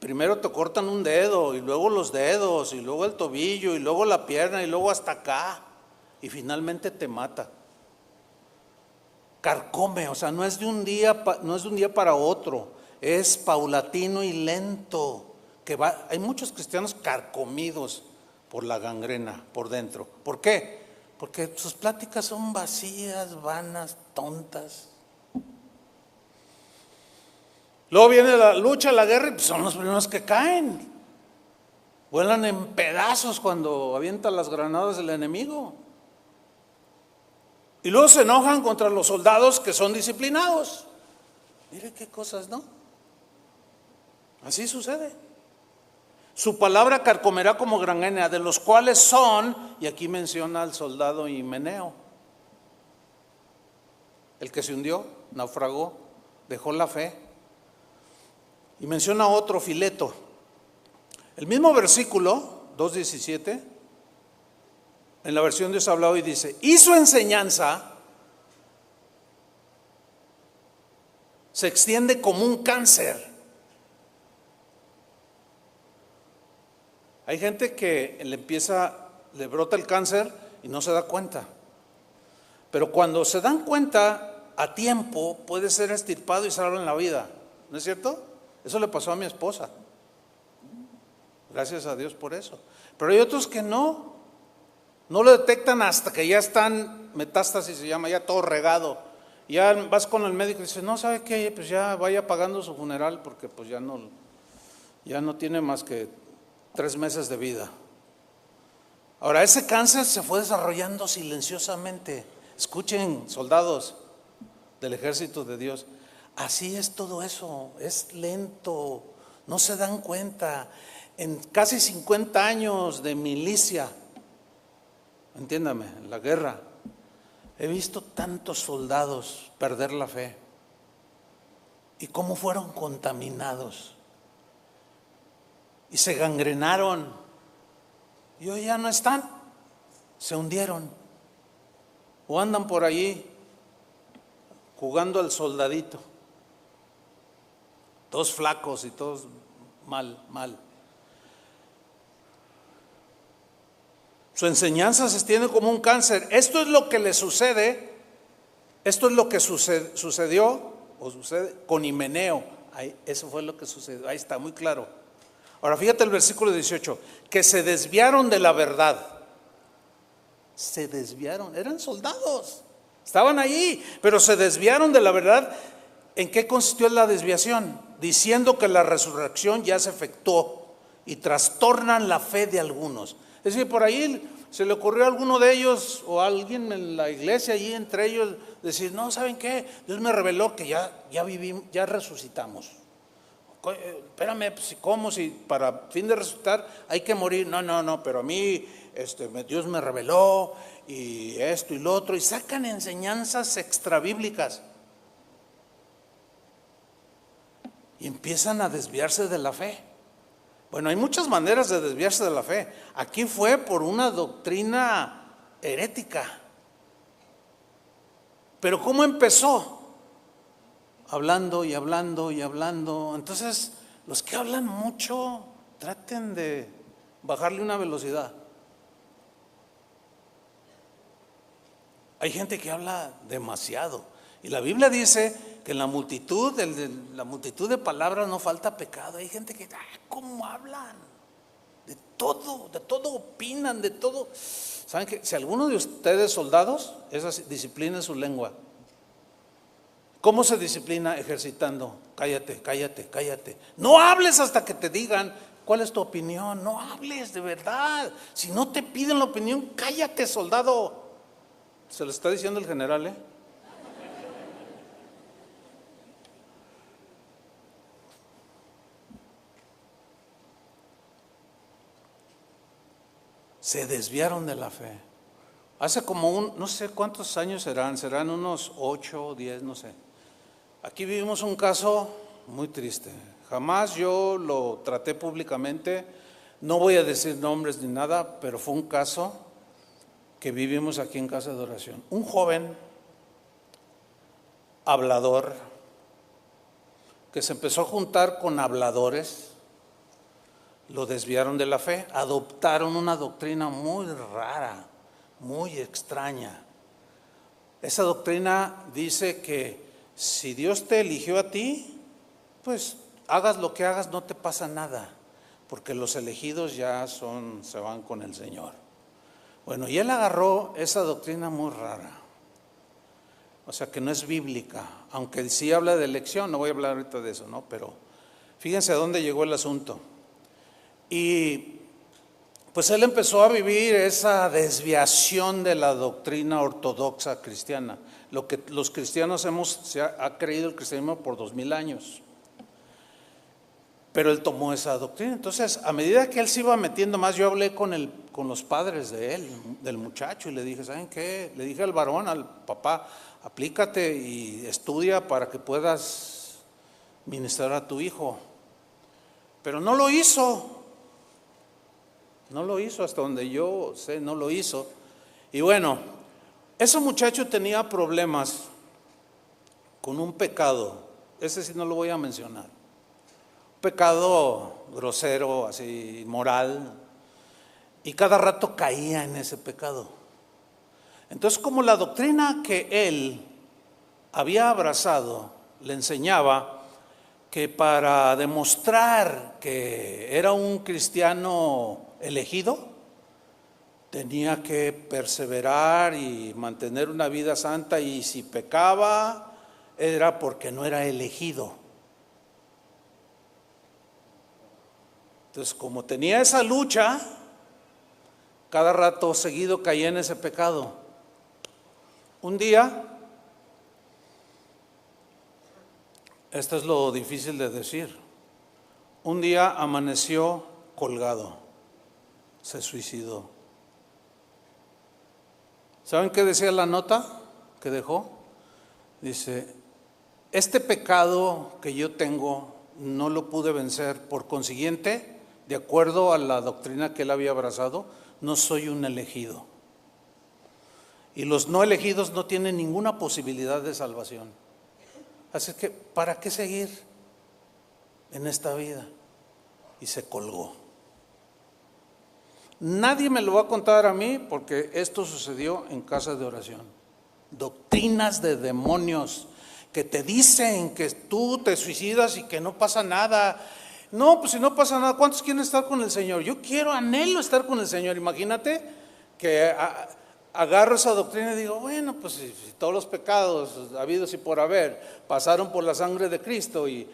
primero te cortan un dedo y luego los dedos y luego el tobillo y luego la pierna y luego hasta acá y finalmente te mata. Carcome, o sea, no es de un día para otro, es paulatino y lento. Hay muchos cristianos carcomidos por la gangrena por dentro. ¿Por qué? Porque sus pláticas son vacías, vanas, tontas. Luego viene la lucha, la guerra, y pues son los primeros que caen. Vuelan en pedazos cuando avientan las granadas del enemigo. Y luego se enojan contra los soldados que son disciplinados. Mire qué cosas, ¿no? Así sucede. Su palabra carcomerá como gangrena, de los cuales son, y aquí menciona al soldado Himeneo, el que se hundió, naufragó, dejó la fe. Y menciona otro, Fileto. El mismo versículo 2:17, en la versión Dios habla hoy, dice: y su enseñanza se extiende como un cáncer. Hay gente que le brota el cáncer y no se da cuenta. Pero cuando se dan cuenta a tiempo, puede ser extirpado y salvo en la vida. ¿No es cierto? Eso le pasó a mi esposa. Gracias a Dios por eso. Pero hay otros que no lo detectan hasta que ya están, metástasis se llama, ya todo regado. Ya vas con el médico y dices, no, ¿sabe qué? Pues ya vaya pagando su funeral porque pues ya no tiene más que 3 meses de vida. Ahora, ese cáncer se fue desarrollando silenciosamente. Escuchen, soldados del ejército de Dios, así es todo eso, es lento, no se dan cuenta. En casi 50 años de milicia, entiéndame, en la guerra, he visto tantos soldados perder la fe y cómo fueron contaminados y se gangrenaron y hoy ya no están, se hundieron o andan por allí jugando al soldadito, todos flacos y todos mal. Su enseñanza se extiende como un cáncer. Esto es lo que le sucede, esto es lo que sucedió o sucede con Himeneo. Eso fue lo que sucedió, ahí está muy claro. Ahora fíjate el versículo 18, que se desviaron de la verdad. Se desviaron, eran soldados, estaban allí, pero se desviaron de la verdad. ¿En qué consistió la desviación? Diciendo que la resurrección ya se efectuó y trastornan la fe de algunos. Es decir, por ahí se le ocurrió a alguno de ellos o a alguien en la iglesia, allí entre ellos, decir, no, ¿saben qué? Dios me reveló que ya vivimos, ya resucitamos. Espérame, pues, ¿cómo? Si para fin de resucitar hay que morir. No, pero a mí Dios me reveló y esto y lo otro, y sacan enseñanzas extrabíblicas y empiezan a desviarse de la fe. Bueno, hay muchas maneras de desviarse de la fe. Aquí fue por una doctrina herética. Pero ¿cómo empezó? Hablando y hablando y hablando. Entonces, los que hablan mucho, traten de bajarle una velocidad. Hay gente que habla demasiado. Y la Biblia dice que en la multitud de palabras no falta pecado. Hay gente que, ¿cómo hablan? De todo opinan, de todo. ¿Saben qué? Si alguno de ustedes soldados, disciplinen su lengua. ¿Cómo se disciplina? Ejercitando. Cállate, cállate, cállate. No hables hasta que te digan cuál es tu opinión. No hables de verdad. Si no te piden la opinión, cállate, soldado. Se lo está diciendo el general, Se desviaron de la fe. Hace como no sé cuántos años serán unos 8 o 10, no sé. Aquí vivimos un caso muy triste. Jamás yo lo traté públicamente, no voy a decir nombres ni nada, pero fue un caso que vivimos aquí en Casa de Oración. Un joven hablador que se empezó a juntar con habladores, lo desviaron de la fe, adoptaron una doctrina muy rara, muy extraña. Esa doctrina dice que si Dios te eligió a ti, pues hagas lo que hagas, no te pasa nada, porque los elegidos ya se van con el Señor. Bueno, y él agarró esa doctrina muy rara, o sea que no es bíblica, aunque sí habla de elección, no voy a hablar ahorita de eso, ¿no? Pero fíjense a dónde llegó el asunto. Y pues él empezó a vivir esa desviación de la doctrina ortodoxa cristiana, lo que los cristianos se ha creído el cristianismo por 2000 años. Pero él tomó esa doctrina. Entonces, a medida que él se iba metiendo más, yo hablé con los padres del muchacho, y le dije, ¿saben qué? Le dije al varón, al papá, aplícate y estudia para que puedas ministrar a tu hijo. Pero no lo hizo. No lo hizo, hasta donde yo sé, no lo hizo. Y bueno, ese muchacho tenía problemas con un pecado, ese sí no lo voy a mencionar. Un pecado grosero, así, moral, y cada rato caía en ese pecado. Entonces, como la doctrina que él había abrazado le enseñaba que para demostrar que era un cristiano elegido, tenía que perseverar y mantener una vida santa, y si pecaba era porque no era elegido. Entonces, como tenía esa lucha, cada rato seguido caía en ese pecado. Un día, esto es lo difícil de decir, un día amaneció colgado, se suicidó. ¿Saben qué decía la nota que dejó? Dice, este pecado que yo tengo no lo pude vencer, por consiguiente, de acuerdo a la doctrina que él había abrazado, no soy un elegido. Y los no elegidos no tienen ninguna posibilidad de salvación. Así que, ¿para qué seguir en esta vida? Y se colgó. Nadie me lo va a contar a mí, porque esto sucedió en Casa de Oración. Doctrinas de demonios que te dicen que tú te suicidas y que no pasa nada. No, pues si no pasa nada, ¿cuántos quieren estar con el Señor? Yo anhelo estar con el Señor. Imagínate que agarro esa doctrina y digo, bueno, pues si todos los pecados habidos y por haber pasaron por la sangre de Cristo, y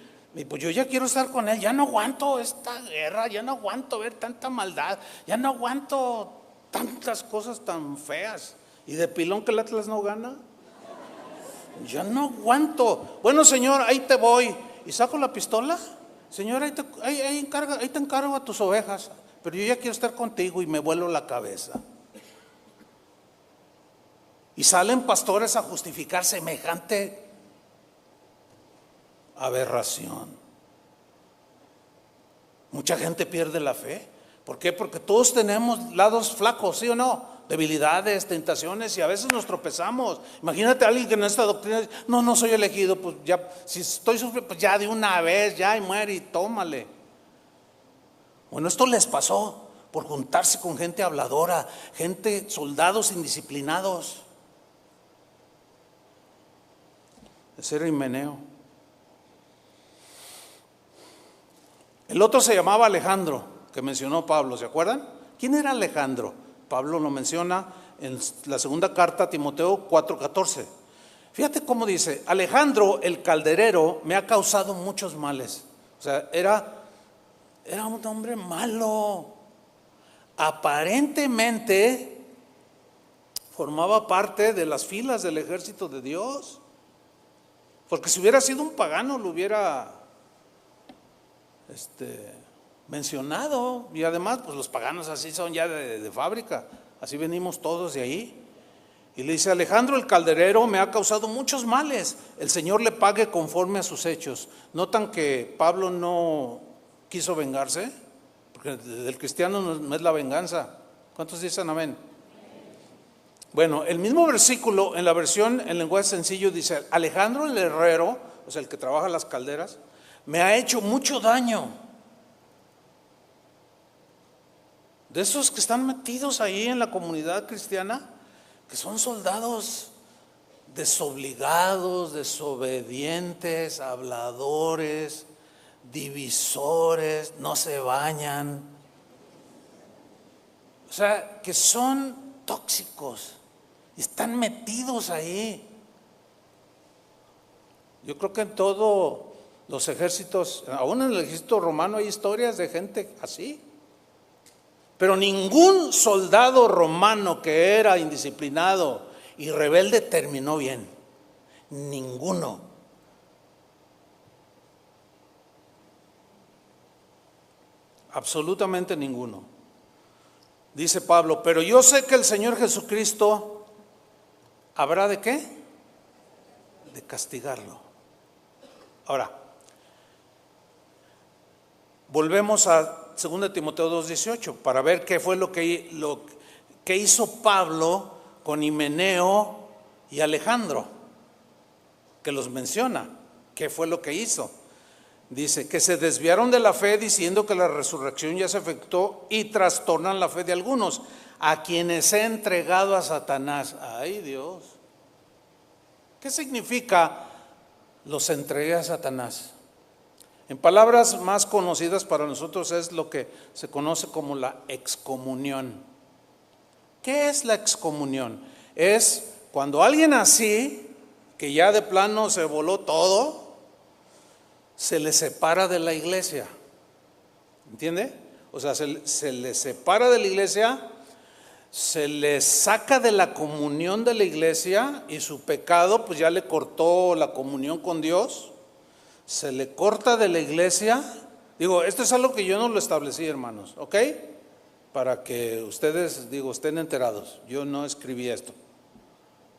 pues yo ya quiero estar con Él, ya no aguanto esta guerra, ya no aguanto ver tanta maldad, ya no aguanto tantas cosas tan feas, y de pilón que el Atlas no gana, ya no aguanto. Bueno, Señor, ahí te voy, y saco la pistola. Señor, ahí te encargo a tus ovejas, pero yo ya quiero estar contigo, y me vuelo la cabeza. Y salen pastores a justificar semejante aberración. Mucha gente pierde la fe. ¿Por qué? Porque todos tenemos lados flacos, ¿sí o no? Debilidades, tentaciones, y a veces nos tropezamos. Imagínate a alguien que en esta doctrina dice, no soy elegido, pues ya, si estoy sufriendo, pues ya de una vez, ya y muere y tómale. Bueno, esto les pasó por juntarse con gente habladora, gente, soldados indisciplinados. Ese era Himeneo. El otro se llamaba Alejandro, que mencionó Pablo, ¿se acuerdan? ¿Quién era Alejandro? Pablo lo menciona en la segunda carta a Timoteo 4:14. Fíjate cómo dice: Alejandro el calderero me ha causado muchos males. O sea, era un hombre malo. Aparentemente formaba parte de las filas del ejército de Dios. Porque si hubiera sido un pagano lo hubiera mencionado. Y además, pues los paganos así son ya de fábrica. Así venimos todos de ahí. Y le dice: Alejandro el calderero me ha causado muchos males. El Señor le pague conforme a sus hechos. ¿Notan que Pablo no quiso vengarse? Porque del cristiano no es la venganza. ¿Cuántos dicen amén? Bueno, el mismo versículo en la versión en lenguaje sencillo dice: Alejandro el herrero, o sea el que trabaja las calderas, me ha hecho mucho daño. De esos que están metidos ahí en la comunidad cristiana, que son soldados desobligados, desobedientes, habladores, divisores, no se bañan. O sea, que son tóxicos y están metidos ahí. Yo creo que en todos los ejércitos, aún en el ejército romano, hay historias de gente así. Pero ningún soldado romano que era indisciplinado y rebelde terminó bien. Ninguno. Absolutamente ninguno. Dice Pablo: pero yo sé que el Señor Jesucristo habrá de ¿qué? De castigarlo. Ahora, volvemos a 2 Timoteo 2:18 para ver qué fue lo que hizo Pablo con Himeneo y Alejandro, que los menciona. ¿Qué fue lo que hizo? Dice que se desviaron de la fe diciendo que la resurrección ya se efectuó y trastornan la fe de algunos, a quienes he entregado a Satanás. ¡Ay, Dios! ¿Qué significa los entregué a Satanás? En palabras más conocidas para nosotros es lo que se conoce como la excomunión. ¿Qué es la excomunión? Es cuando alguien así, que ya de plano se voló todo, se le separa de la iglesia. ¿Entiende? O sea, se le separa de la iglesia, se le saca de la comunión de la iglesia y su pecado pues ya le cortó la comunión con Dios. Se le corta de la iglesia. Digo, esto es algo que yo no lo establecí, hermanos, ¿ok? Para que ustedes, estén enterados. Yo no escribí esto.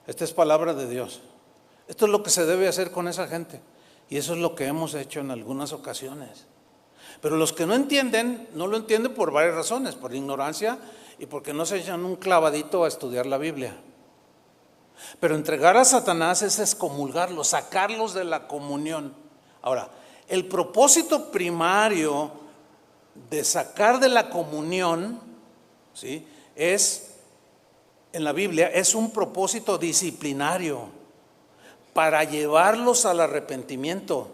Esta es palabra de Dios. Esto es lo que se debe hacer con esa gente. Y eso es lo que hemos hecho en algunas ocasiones. Pero los que no entienden, no lo entienden por varias razones. Por ignorancia y porque no se echan un clavadito a estudiar la Biblia. Pero entregar a Satanás es excomulgarlos, sacarlos de la comunión. Ahora, el propósito primario de sacar de la comunión, ¿sí?, en la Biblia, es un propósito disciplinario para llevarlos al arrepentimiento,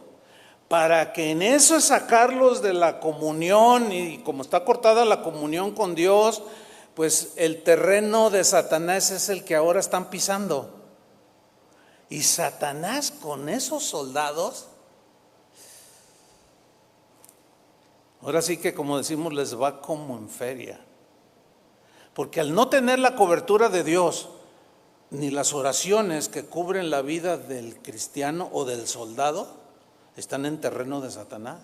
para que en eso es sacarlos de la comunión, y como está cortada la comunión con Dios, pues el terreno de Satanás es el que ahora están pisando. Y Satanás con esos soldados, ahora sí que, como decimos, les va como en feria. Porque al no tener la cobertura de Dios, ni las oraciones que cubren la vida del cristiano o del soldado, están en terreno de Satanás.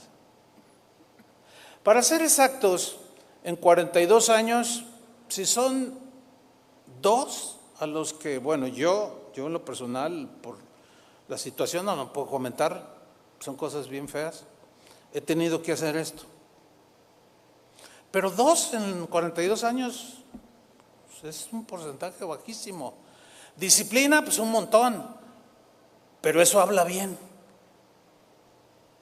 Para ser exactos, en 42 años, si son dos a los que, bueno, yo en lo personal, por la situación no puedo comentar, son cosas bien feas, he tenido que hacer esto. Pero 2 en 42 años pues, es un porcentaje bajísimo. Disciplina, pues un montón, pero eso habla bien.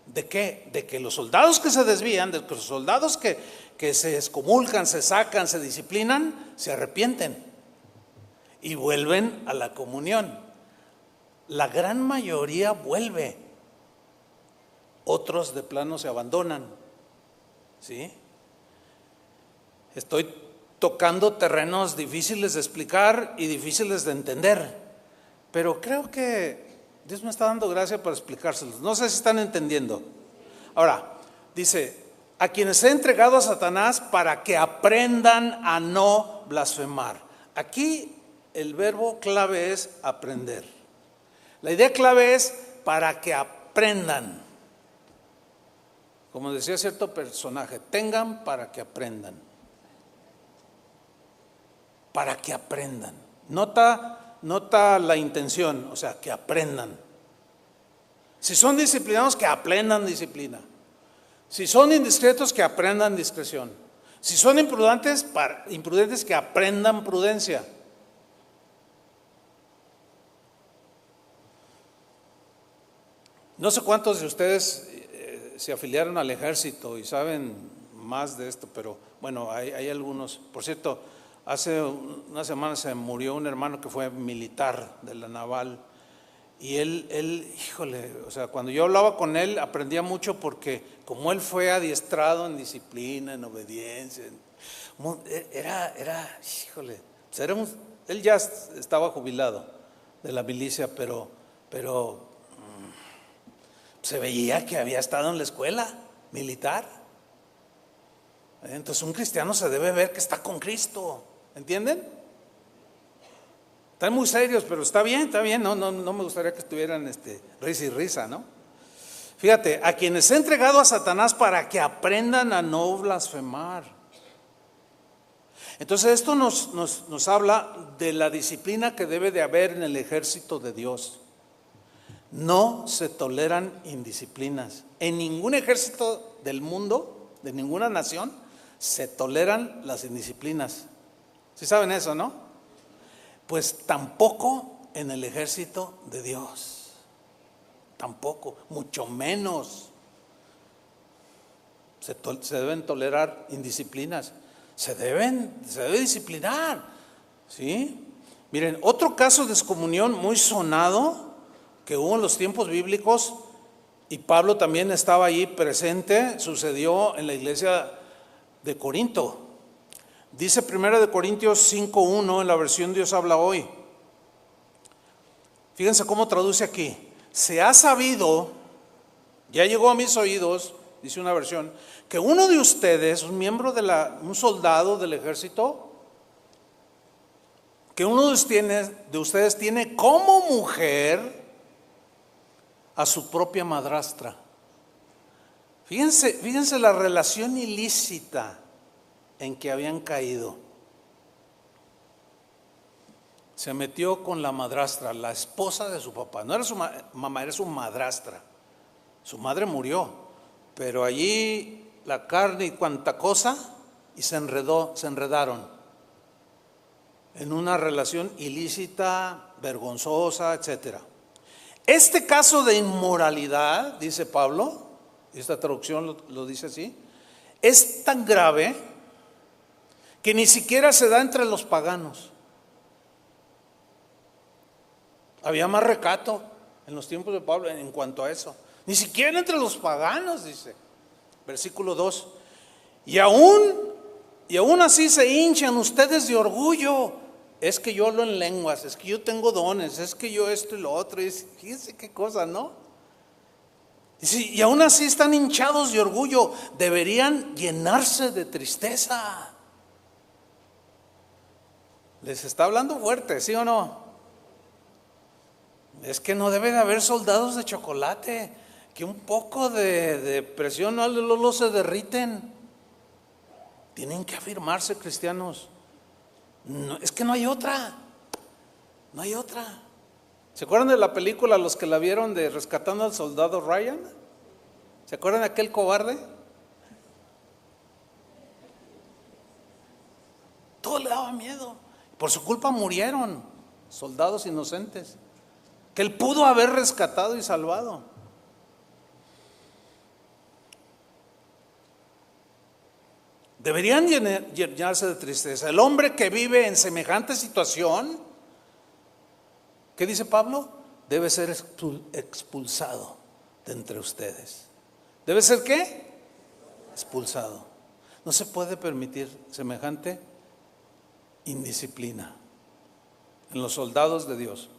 ¿De qué? De que los soldados que se desvían, de que los soldados que se excomulgan, se sacan, se disciplinan, se arrepienten y vuelven a la comunión. La gran mayoría vuelve, otros de plano se abandonan. ¿Sí? Estoy tocando terrenos difíciles de explicar y difíciles de entender, pero creo que Dios me está dando gracia para explicárselos. No sé si están entendiendo. Ahora, dice, a quienes he entregado a Satanás para que aprendan a no blasfemar. Aquí el verbo clave es aprender. La idea clave es para que aprendan. Como decía cierto personaje, tengan para que aprendan. Para que aprendan. Nota la intención, o sea, que aprendan. Si son disciplinados, que aprendan disciplina. Si son indiscretos, que aprendan discreción. Si son imprudentes, que aprendan prudencia. No sé cuántos de ustedes se afiliaron al ejército y saben más de esto, pero bueno, hay algunos. Por cierto, hace una semana se murió un hermano que fue militar de la naval y él, híjole, o sea, cuando yo hablaba con él aprendía mucho porque como él fue adiestrado en disciplina, en obediencia, híjole, él ya estaba jubilado de la milicia, pero se veía que había estado en la escuela militar. Entonces un cristiano se debe ver que está con Cristo, ¿entienden? Están muy serios, pero está bien, no me gustaría que estuvieran risa y risa, ¿no? Fíjate, a quienes he entregado a Satanás para que aprendan a no blasfemar. Entonces esto nos habla de la disciplina que debe de haber en el ejército de Dios. No se toleran indisciplinas. En ningún ejército del mundo, de ninguna nación, se toleran las indisciplinas. ¿Sí saben eso, no? Pues tampoco en el ejército de Dios. Tampoco, mucho menos. Se deben tolerar indisciplinas. Se debe disciplinar. ¿Sí? Miren, otro caso de excomunión muy sonado que hubo en los tiempos bíblicos, y Pablo también estaba allí presente, sucedió en la iglesia de Corinto. Dice 1 Corintios 5:1 en la versión Dios habla hoy. Fíjense cómo traduce aquí. Se ha sabido, ya llegó a mis oídos, dice una versión, que uno de ustedes, un soldado del ejército, que uno de ustedes tiene como mujer a su propia madrastra. Fíjense la relación ilícita en que habían caído. Se metió con la madrastra, la esposa de su papá. No era su mamá, era su madrastra. Su madre murió, pero allí la carne y cuanta cosa, y se enredaron en una relación ilícita, vergonzosa, etcétera. Este caso de inmoralidad, dice Pablo, esta traducción lo dice así, es tan grave que ni siquiera se da entre los paganos. Había más recato en los tiempos de Pablo en cuanto a eso. Ni siquiera entre los paganos, dice. Versículo 2. Y aún así se hinchan ustedes de orgullo. Es que yo hablo en lenguas, es que yo tengo dones, es que yo esto y lo otro. Y fíjense qué cosa, ¿no? Y aún así están hinchados de orgullo. Deberían llenarse de tristeza. Les está hablando fuerte, ¿sí o no? Es que no debe de haber soldados de chocolate, que un poco de presión no se derriten. Tienen que afirmarse, cristianos. No, es que no hay otra. ¿Se acuerdan de la película, los que la vieron, de Rescatando al Soldado Ryan? ¿Se acuerdan de aquel cobarde? Por su culpa murieron soldados inocentes que él pudo haber rescatado y salvado. Deberían llenarse de tristeza. El hombre que vive en semejante situación, ¿qué dice Pablo? Debe ser expulsado de entre ustedes. ¿Debe ser qué? Expulsado. No se puede permitir semejante indisciplina en los soldados de Dios.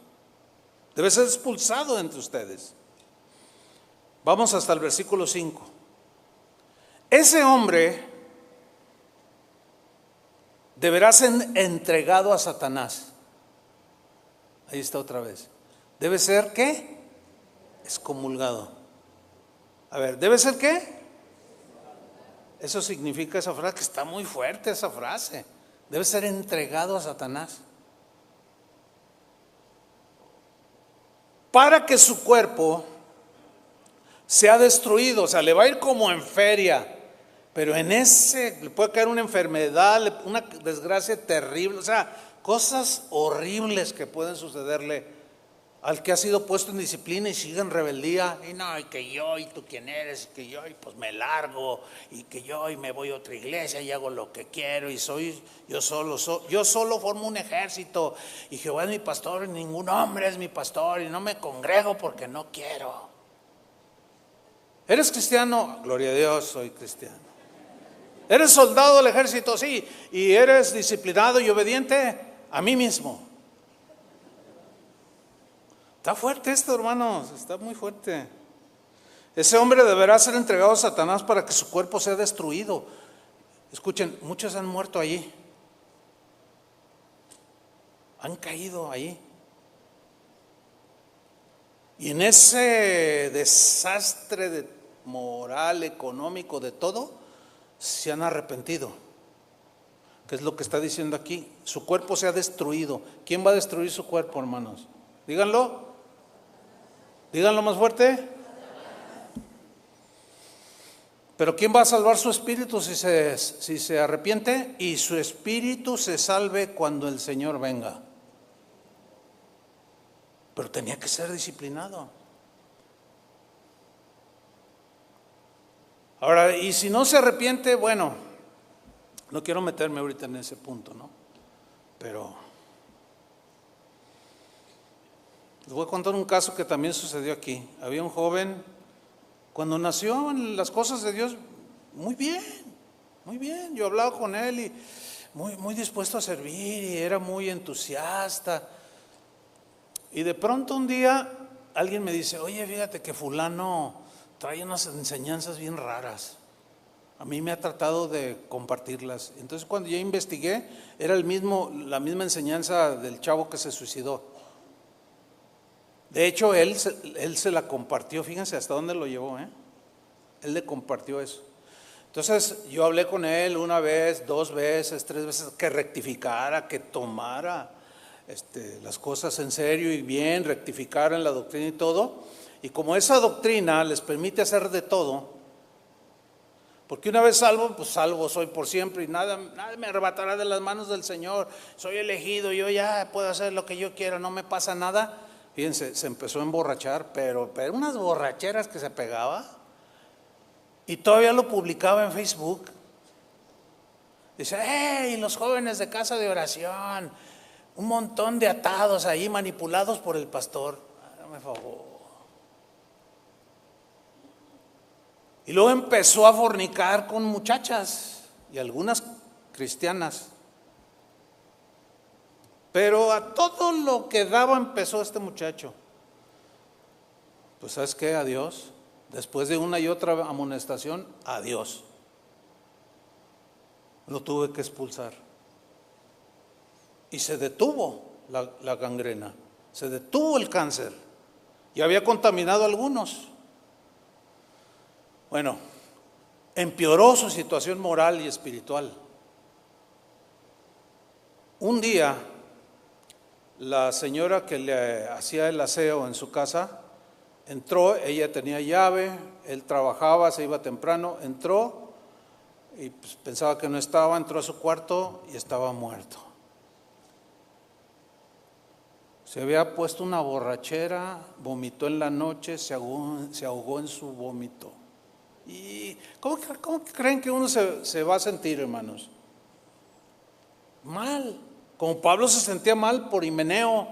Debe ser expulsado de entre ustedes. Vamos hasta el versículo 5. Ese hombre deberá ser entregado a Satanás. Ahí está otra vez. Debe ser ¿qué? Excomulgado. A ver, ¿debe ser qué? Eso significa esa frase, que está muy fuerte esa frase. Debe ser entregado a Satanás. Para que su cuerpo sea destruido. O sea, le va a ir como en feria. Pero en ese le puede caer una enfermedad, una desgracia terrible, o sea, cosas horribles que pueden sucederle al que ha sido puesto en disciplina y sigue en rebeldía. Y no, y que yo, y tú quién eres, y que yo, y pues me largo, y que yo, y me voy a otra iglesia y hago lo que quiero, y yo solo formo un ejército, y Jehová es mi pastor, y ningún hombre es mi pastor, y no me congrego porque no quiero. ¿Eres cristiano? Gloria a Dios, soy cristiano. ¿Eres soldado del ejército? Sí. ¿Y eres disciplinado y obediente? A mí mismo. Está fuerte esto, hermanos, está muy fuerte. Ese hombre deberá ser entregado a Satanás para que su cuerpo sea destruido. Escuchen, muchos han muerto allí. Han caído ahí. Y en ese desastre de moral, económico, de todo, se han arrepentido. ¿Qué es lo que está diciendo aquí? Su cuerpo se ha destruido. ¿Quién va a destruir su cuerpo, hermanos? Díganlo. Díganlo más fuerte. Pero ¿quién va a salvar su espíritu si se arrepiente? Y su espíritu se salve cuando el Señor venga. Pero tenía que ser disciplinado. Ahora, y si no se arrepiente, bueno, no quiero meterme ahorita en ese punto, ¿no? Pero les voy a contar un caso que también sucedió aquí. Había un joven, cuando nació en las cosas de Dios, muy bien, muy bien. Yo hablaba con él y muy dispuesto a servir y era muy entusiasta. Y de pronto un día alguien me dice, oye, fíjate que fulano trae unas enseñanzas bien raras. A mí me ha tratado de compartirlas. Entonces cuando yo investigué, era la misma enseñanza del chavo que se suicidó. De hecho, él se la compartió, fíjense hasta dónde lo llevó, Él le compartió eso. Entonces yo hablé con él una vez, 2 veces, 3 veces, que rectificara, que tomara las cosas en serio y bien, rectificara en la doctrina y todo. Y como esa doctrina les permite hacer de todo, porque una vez salvo, pues salvo soy por siempre y nada me arrebatará de las manos del Señor. Soy elegido, yo ya puedo hacer lo que yo quiera, no me pasa nada. Fíjense, se empezó a emborrachar, pero unas borracheras que se pegaba. Y todavía lo publicaba en Facebook. Dice, hey, los jóvenes de casa de oración, un montón de atados ahí manipulados por el pastor. Hágame favor. Y luego empezó a fornicar con muchachas y algunas cristianas. Pero a todo lo que daba empezó este muchacho. Pues ¿sabes qué? Adiós. Después de una y otra amonestación, adiós. Lo tuve que expulsar. Y se detuvo la gangrena. Se detuvo el cáncer. Y había contaminado a algunos. Bueno, empeoró su situación moral y espiritual. Un día, la señora que le hacía el aseo en su casa, entró, ella tenía llave, él trabajaba, se iba temprano, entró y pues pensaba que no estaba, entró a su cuarto y estaba muerto. Se había puesto una borrachera, vomitó en la noche, se ahogó en su vómito. ¿Y cómo creen que uno se va a sentir, hermanos? Mal. Como Pablo se sentía mal por Himeneo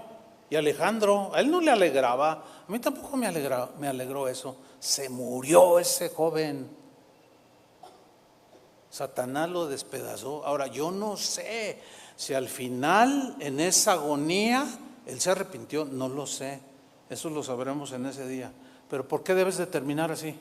y Alejandro. A él no le alegraba. A mí tampoco me alegró eso. Se murió ese joven. Satanás lo despedazó. Ahora, yo no sé si al final, en esa agonía, él se arrepintió. No lo sé. Eso lo sabremos en ese día. Pero ¿por qué debes de terminar así?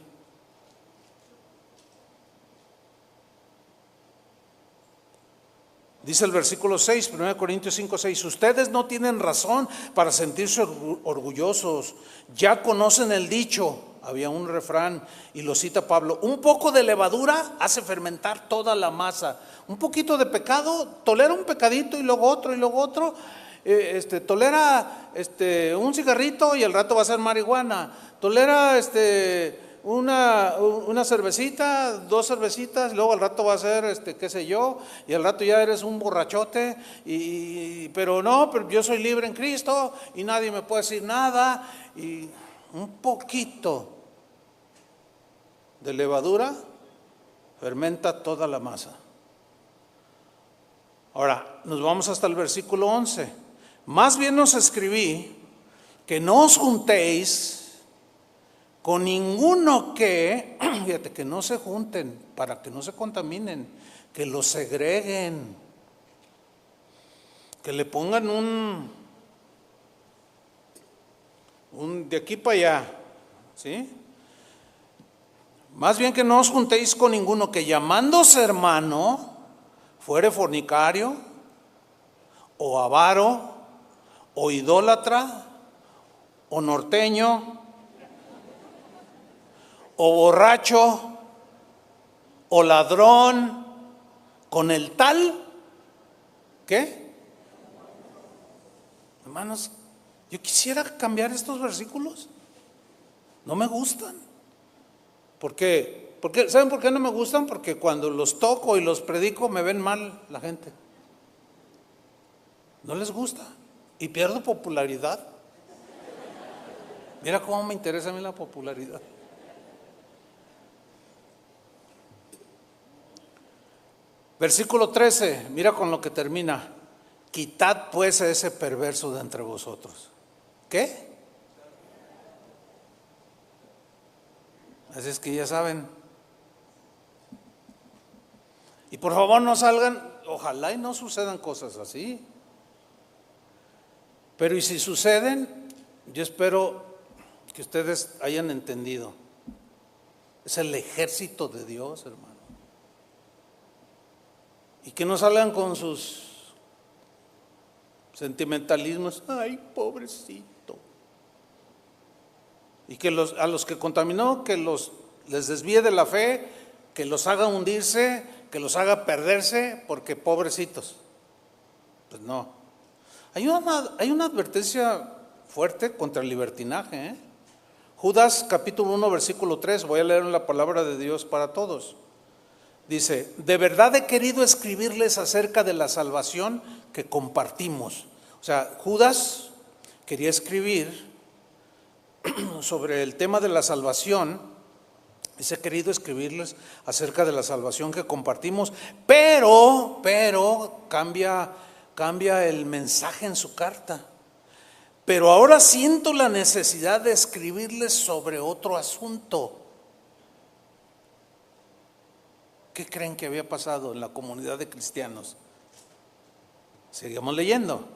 Dice el versículo 6, 1 Corintios 5, 6, ustedes no tienen razón para sentirse orgullosos, ya conocen el dicho, había un refrán y lo cita Pablo, un poco de levadura hace fermentar toda la masa, un poquito de pecado, tolera un pecadito y luego otro, tolera un cigarrito y al rato va a ser marihuana, tolera una cervecita, 2 cervecitas, luego al rato va a ser qué sé yo, y al rato ya eres un borrachote, pero yo soy libre en Cristo y nadie me puede decir nada, y un poquito de levadura fermenta toda la masa. Ahora, nos vamos hasta el versículo 11. Más bien os escribí que no os juntéis con ninguno fíjate, que no se junten para que no se contaminen, que los segreguen, que le pongan un de aquí para allá, ¿sí? Más bien que no os juntéis con ninguno que llamándose hermano fuere fornicario, o avaro, o idólatra, o norteño, o borracho, o ladrón, con el tal, ¿qué? Hermanos, yo quisiera cambiar estos versículos, no me gustan. ¿Por qué? ¿Saben por qué no me gustan? Porque cuando los toco y los predico me ven mal la gente. No les gusta y pierdo popularidad. Mira cómo me interesa a mí la popularidad. Versículo 13, mira con lo que termina. Quitad pues a ese perverso de entre vosotros. ¿Qué? Así es que ya saben. Y por favor no salgan, ojalá y no sucedan cosas así. Pero y si suceden, yo espero que ustedes hayan entendido. Es el ejército de Dios, hermano. Y que no salgan con sus sentimentalismos. Ay, pobrecito. Y que a los que contaminó, que les desvíe de la fe, que los haga hundirse, que los haga perderse, porque pobrecitos. Pues no. Hay una advertencia fuerte contra el libertinaje, ¿eh? Judas capítulo 1 versículo 3, voy a leer la palabra de Dios para todos. Dice, de verdad he querido escribirles acerca de la salvación que compartimos. O sea, Judas quería escribir sobre el tema de la salvación. Dice, he querido escribirles acerca de la salvación que compartimos, pero cambia el mensaje en su carta. Pero ahora siento la necesidad de escribirles sobre otro asunto. ¿Qué creen que había pasado en la comunidad de cristianos? Seguimos leyendo.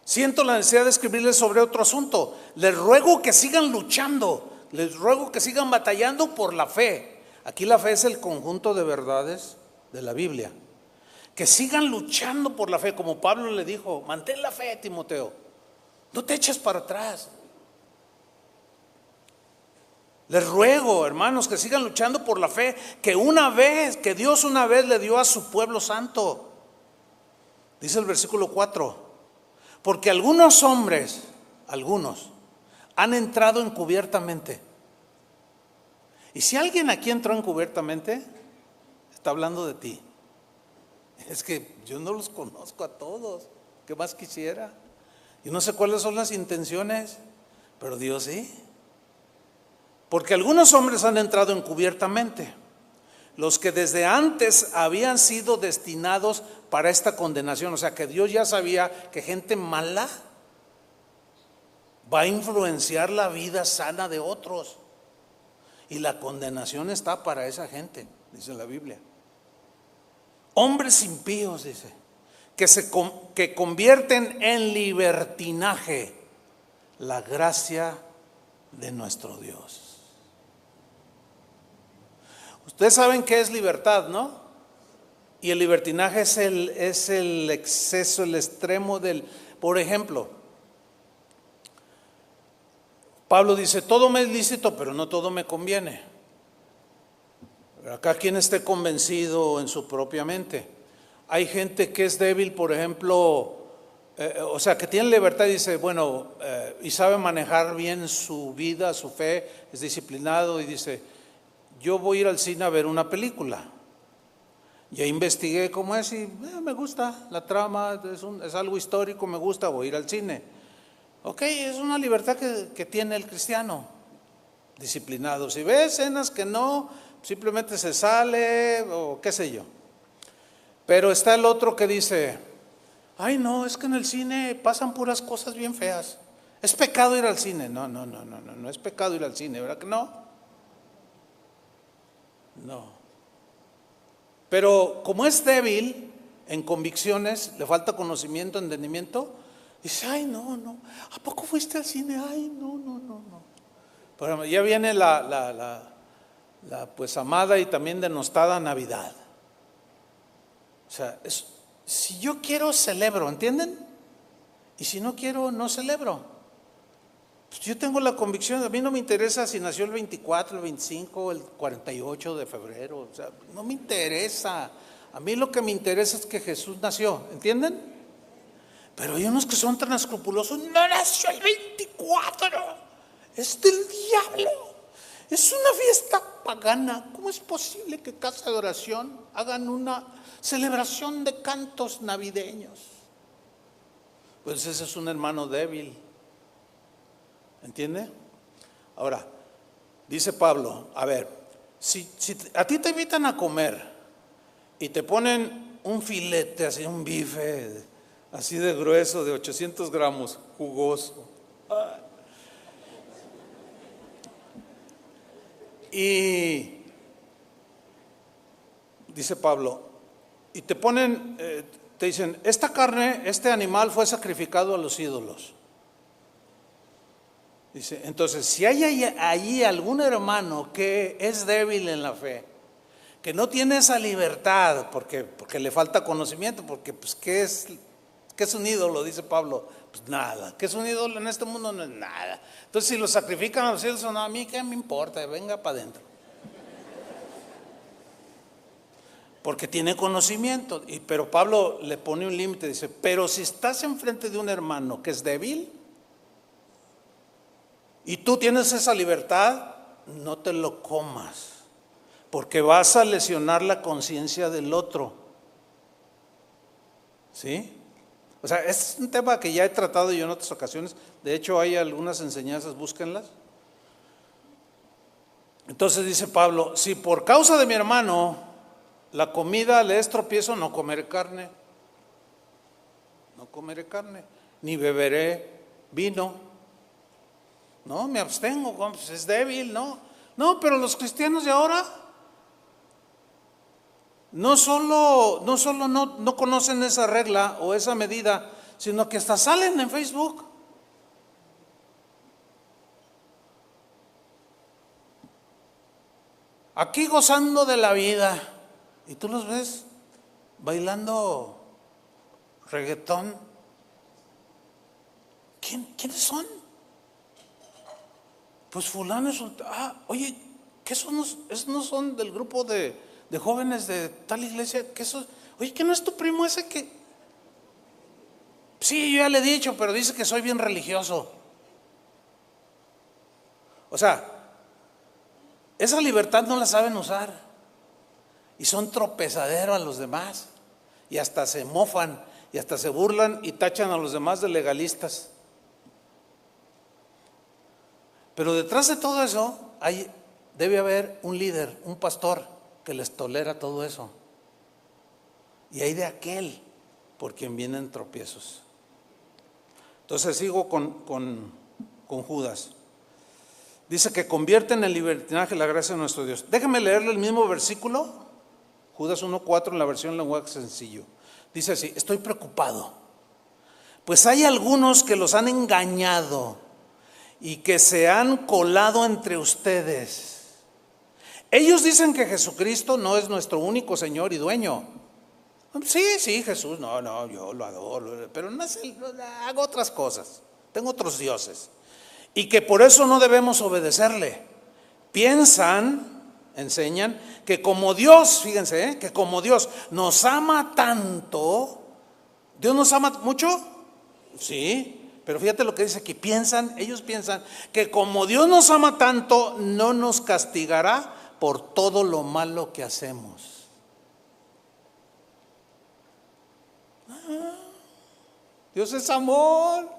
Siento la necesidad de escribirles sobre otro asunto. Les ruego que sigan luchando, les ruego que sigan batallando por la fe. Aquí la fe es el conjunto de verdades de la Biblia. Que sigan luchando por la fe, como Pablo le dijo, mantén la fe, Timoteo, no te eches para atrás. Les ruego, hermanos, que sigan luchando por la fe que Dios una vez le dio a su pueblo santo. Dice el versículo 4, porque algunos hombres, han entrado encubiertamente. Y si alguien aquí entró encubiertamente, está hablando de ti. Es que yo no los conozco a todos, ¿qué más quisiera? Y no sé cuáles son las intenciones, pero Dios sí. Porque algunos hombres han entrado encubiertamente, los que desde antes habían sido destinados para esta condenación. O sea, que Dios ya sabía que gente mala va a influenciar la vida sana de otros. Y la condenación está para esa gente, dice la Biblia. Hombres impíos, dice, que convierten en libertinaje la gracia de nuestro Dios. Ustedes saben qué es libertad, ¿no? Y el libertinaje es el exceso, el extremo del... Por ejemplo, Pablo dice, todo me es lícito, pero no todo me conviene. Acá quien esté convencido en su propia mente. Hay gente que es débil, por ejemplo, o sea, que tiene libertad y dice, bueno, y sabe manejar bien su vida, su fe, es disciplinado y dice, yo voy a ir al cine a ver una película. Ya investigué cómo es y me gusta la trama, es algo histórico, me gusta, voy a ir al cine. Ok, es una libertad que tiene el cristiano, disciplinado. Si ve escenas que no, simplemente se sale o qué sé yo. Pero está el otro que dice, ay no, es que en el cine pasan puras cosas bien feas. ¿Es pecado ir al cine? No es pecado ir al cine, ¿verdad que no? No. Pero como es débil en convicciones, le falta conocimiento, entendimiento, dice, ay no, ¿a poco fuiste al cine? Ay no. Pero ya viene la pues amada y también denostada Navidad. O sea, si yo quiero, celebro, ¿entienden? Y si no quiero, no celebro. Pues yo tengo la convicción, a mí no me interesa si nació el 24, el 25, el 48 de febrero, o sea, no me interesa. A mí lo que me interesa es que Jesús nació, ¿entienden? Pero hay unos que son tan escrupulosos, no nació el 24, es del diablo, es una fiesta pagana. ¿Cómo es posible que casa de oración hagan una celebración de cantos navideños? Pues ese es un hermano débil, ¿entiende? Ahora, dice Pablo, a ver, si a ti te invitan a comer y te ponen un filete, así un bife, así de grueso, de 800 gramos, jugoso, y dice Pablo, y te ponen, te dicen, esta carne, este animal fue sacrificado a los ídolos. Dice, entonces, si hay allí algún hermano que es débil en la fe, que no tiene esa libertad, porque le falta conocimiento, porque pues ¿qué es un ídolo? Dice Pablo, pues nada. ¿Qué es un ídolo en este mundo? No es nada. Entonces, si lo sacrifican a los ídolos, no, a mí qué me importa, venga para adentro. Porque tiene conocimiento, pero Pablo le pone un límite, dice, pero si estás enfrente de un hermano que es débil y tú tienes esa libertad, no te lo comas, porque vas a lesionar la conciencia del otro. ¿Sí? O sea, es un tema que ya he tratado yo en otras ocasiones. De hecho, hay algunas enseñanzas, búsquenlas. Entonces dice Pablo, si por causa de mi hermano la comida le es tropiezo, no comeré carne, ni beberé vino. No, me abstengo, pues es débil, ¿no? No, pero los cristianos de ahora no solo no conocen esa regla o esa medida, sino que hasta salen en Facebook. Aquí gozando de la vida, y tú los ves bailando reggaetón. ¿Quiénes son? Pues fulano es oye, ¿qué son? ¿Esos no son del grupo de jóvenes de tal iglesia? Oye, ¿qué no es tu primo ese que? Sí, yo ya le he dicho, pero dice que soy bien religioso. O sea, esa libertad no la saben usar y son tropezadero a los demás y hasta se mofan y hasta se burlan y tachan a los demás de legalistas. Pero detrás de todo eso debe haber un líder, un pastor que les tolera todo eso. Y hay de aquel por quien vienen tropiezos. Entonces sigo con Judas. Dice que convierten en libertinaje la gracia de nuestro Dios. Déjame leerle el mismo versículo, Judas 1:4 en la versión lenguaje sencillo. Dice así: estoy preocupado, pues hay algunos que los han engañado y que se han colado entre ustedes. Ellos dicen que Jesucristo no es nuestro único Señor y dueño. Sí, Jesús, no, yo lo adoro, pero no sé, hago otras cosas, tengo otros dioses. Y que por eso no debemos obedecerle. Enseñan que como Dios, fíjense, que como Dios nos ama tanto, ¿Dios nos ama mucho? Sí. Pero fíjate lo que dice aquí, ellos piensan que como Dios nos ama tanto, no nos castigará por todo lo malo que hacemos. Dios es amor.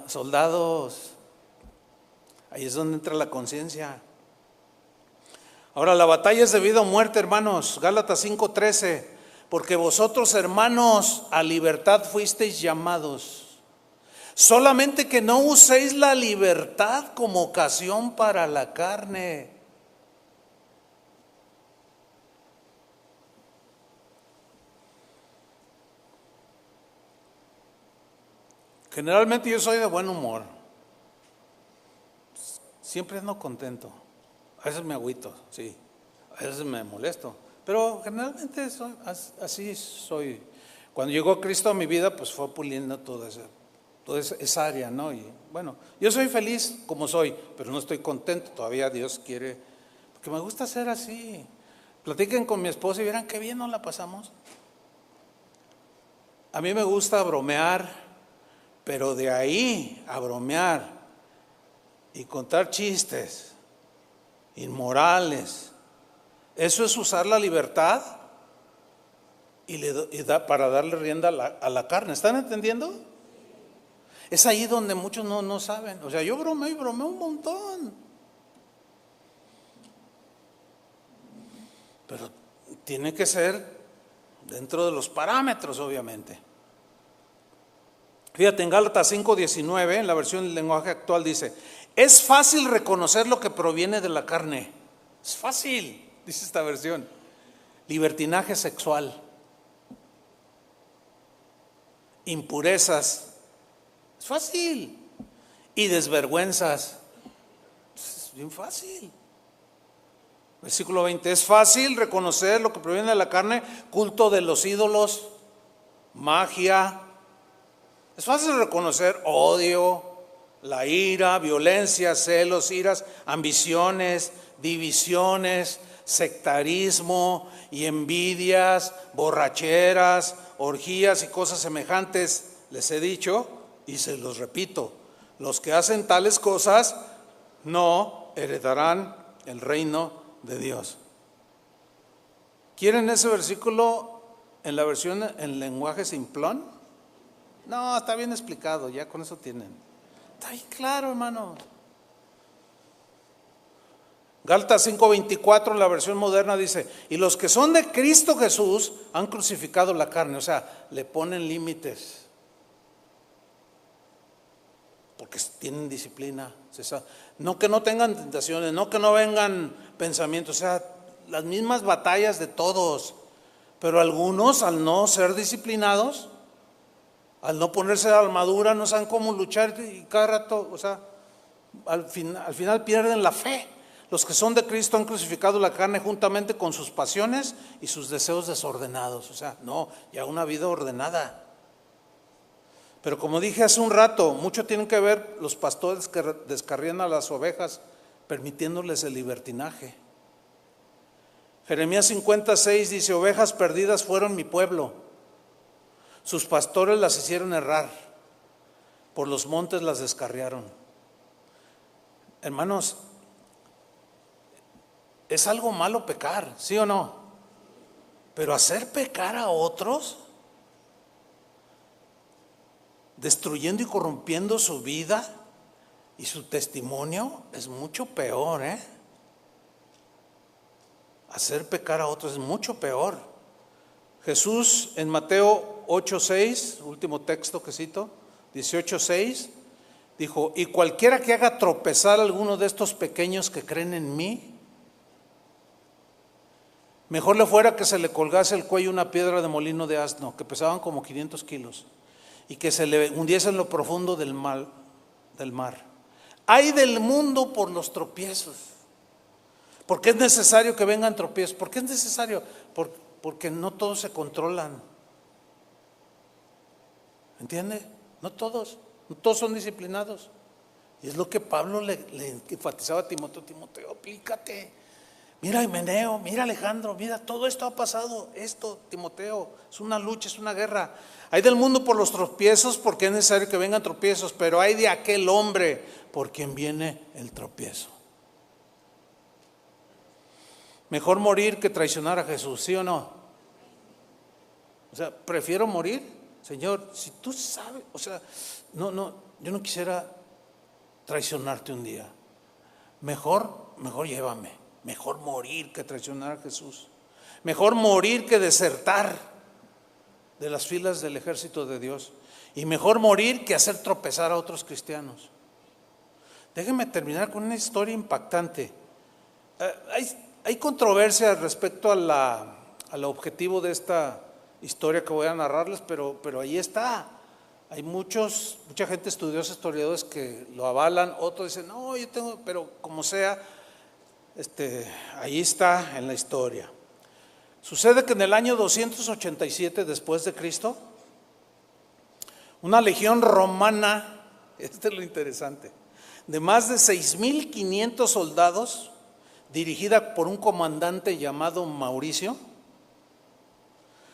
Soldados, ahí es donde entra la conciencia. Ahora la batalla es de vida o muerte, hermanos. Gálatas 5:13. Porque vosotros, hermanos, a libertad fuisteis llamados, solamente que no uséis la libertad como ocasión para la carne. Generalmente yo soy de buen humor, siempre ando contento, a veces me agüito, sí, a veces me molesto. Pero generalmente así soy. Cuando llegó Cristo a mi vida, pues fue puliendo toda esa área, ¿no? Y bueno, yo soy feliz como soy, pero no estoy contento. Todavía Dios quiere, porque me gusta ser así. Platiquen con mi esposa y verán qué bien nos la pasamos. A mí me gusta bromear, pero de ahí a bromear y contar chistes inmorales, eso es usar la libertad para darle rienda a la carne. ¿Están entendiendo? Es ahí donde muchos no saben. O sea, yo bromeo un montón, pero tiene que ser dentro de los parámetros, obviamente. Fíjate, en Gálatas 5:19, en la versión del lenguaje actual dice: es fácil reconocer lo que proviene de la carne. Es fácil. Dice esta versión: libertinaje sexual, impurezas, es fácil, y desvergüenzas, es bien fácil. Versículo 20: es fácil reconocer lo que proviene de la carne, culto de los ídolos, magia. Es fácil reconocer odio, la ira, violencia, celos, iras, ambiciones, divisiones, sectarismo y envidias, borracheras, orgías y cosas semejantes. Les he dicho y se los repito: los que hacen tales cosas no heredarán el reino de Dios. ¿Quieren ese versículo en la versión en lenguaje simplón? No, está bien explicado, ya con eso tienen. Está ahí claro, hermano. Gálatas 5:24 en la versión moderna dice: y los que son de Cristo Jesús han crucificado la carne. O sea, le ponen límites, porque tienen disciplina. No que no tengan tentaciones, no que no vengan pensamientos, o sea, las mismas batallas de todos. Pero algunos, al no ser disciplinados, al no ponerse la armadura, no saben cómo luchar y cada rato, o sea, al final pierden la fe. Los que son de Cristo han crucificado la carne juntamente con sus pasiones y sus deseos desordenados. O sea, no, ya una vida ordenada. Pero como dije hace un rato, mucho tienen que ver los pastores que descarrían a las ovejas, permitiéndoles el libertinaje. Jeremías 50:6 dice: ovejas perdidas fueron mi pueblo, sus pastores las hicieron errar, por los montes las descarriaron. Hermanos, es algo malo pecar, ¿sí o no? Pero hacer pecar a otros, destruyendo y corrompiendo su vida y su testimonio, es mucho peor, ¿eh? Hacer pecar a otros es mucho peor. Jesús en Mateo 8:6, último texto que cito, 18:6, dijo: y cualquiera que haga tropezar a alguno de estos pequeños que creen en mí, mejor le fuera que se le colgase el cuello una piedra de molino de asno, que pesaban como 500 kilos, y que se le hundiese en lo profundo del mar. Ay del mundo por los tropiezos. ¿Por qué es necesario que vengan tropiezos? ¿Por qué es necesario? Porque no todos se controlan. ¿Entiende? No todos son disciplinados. Y es lo que Pablo le enfatizaba a Timoteo: Timoteo, aplícate. Mira Himeneo, mira Alejandro, mira, todo esto ha pasado. Esto, Timoteo, es una lucha, es una guerra. Hay del mundo por los tropiezos, porque es necesario que vengan tropiezos, pero hay de aquel hombre por quien viene el tropiezo. Mejor morir que traicionar a Jesús, ¿sí o no? O sea, prefiero morir. Señor, si tú sabes, o sea, yo no quisiera traicionarte un día. Mejor llévame. Mejor morir que traicionar a Jesús. Mejor morir que desertar de las filas del ejército de Dios. Y mejor morir que hacer tropezar a otros cristianos. Déjenme terminar con una historia impactante. Hay controversia respecto al objetivo de esta historia que voy a narrarles, pero ahí está. Hay mucha gente estudiosa, historiadores que lo avalan, otros dicen, no, yo tengo, pero como sea, ahí está en la historia. Sucede que en el año 287 después de Cristo, una legión romana, esto es lo interesante, de más de 6,500 soldados, dirigida por un comandante llamado Mauricio,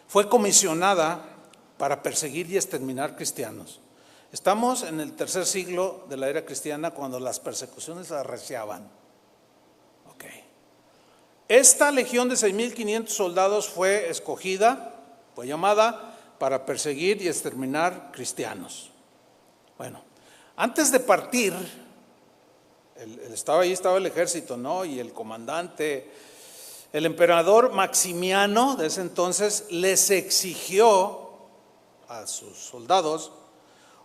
fue comisionada para perseguir y exterminar cristianos. Estamos en el 3er siglo de la era cristiana, cuando las persecuciones arreciaban. Esta legión de 6,500 soldados fue escogida, fue llamada para perseguir y exterminar cristianos. Bueno, antes de partir, estaba el ejército, ¿no? Y el comandante, el emperador Maximiano de ese entonces, les exigió a sus soldados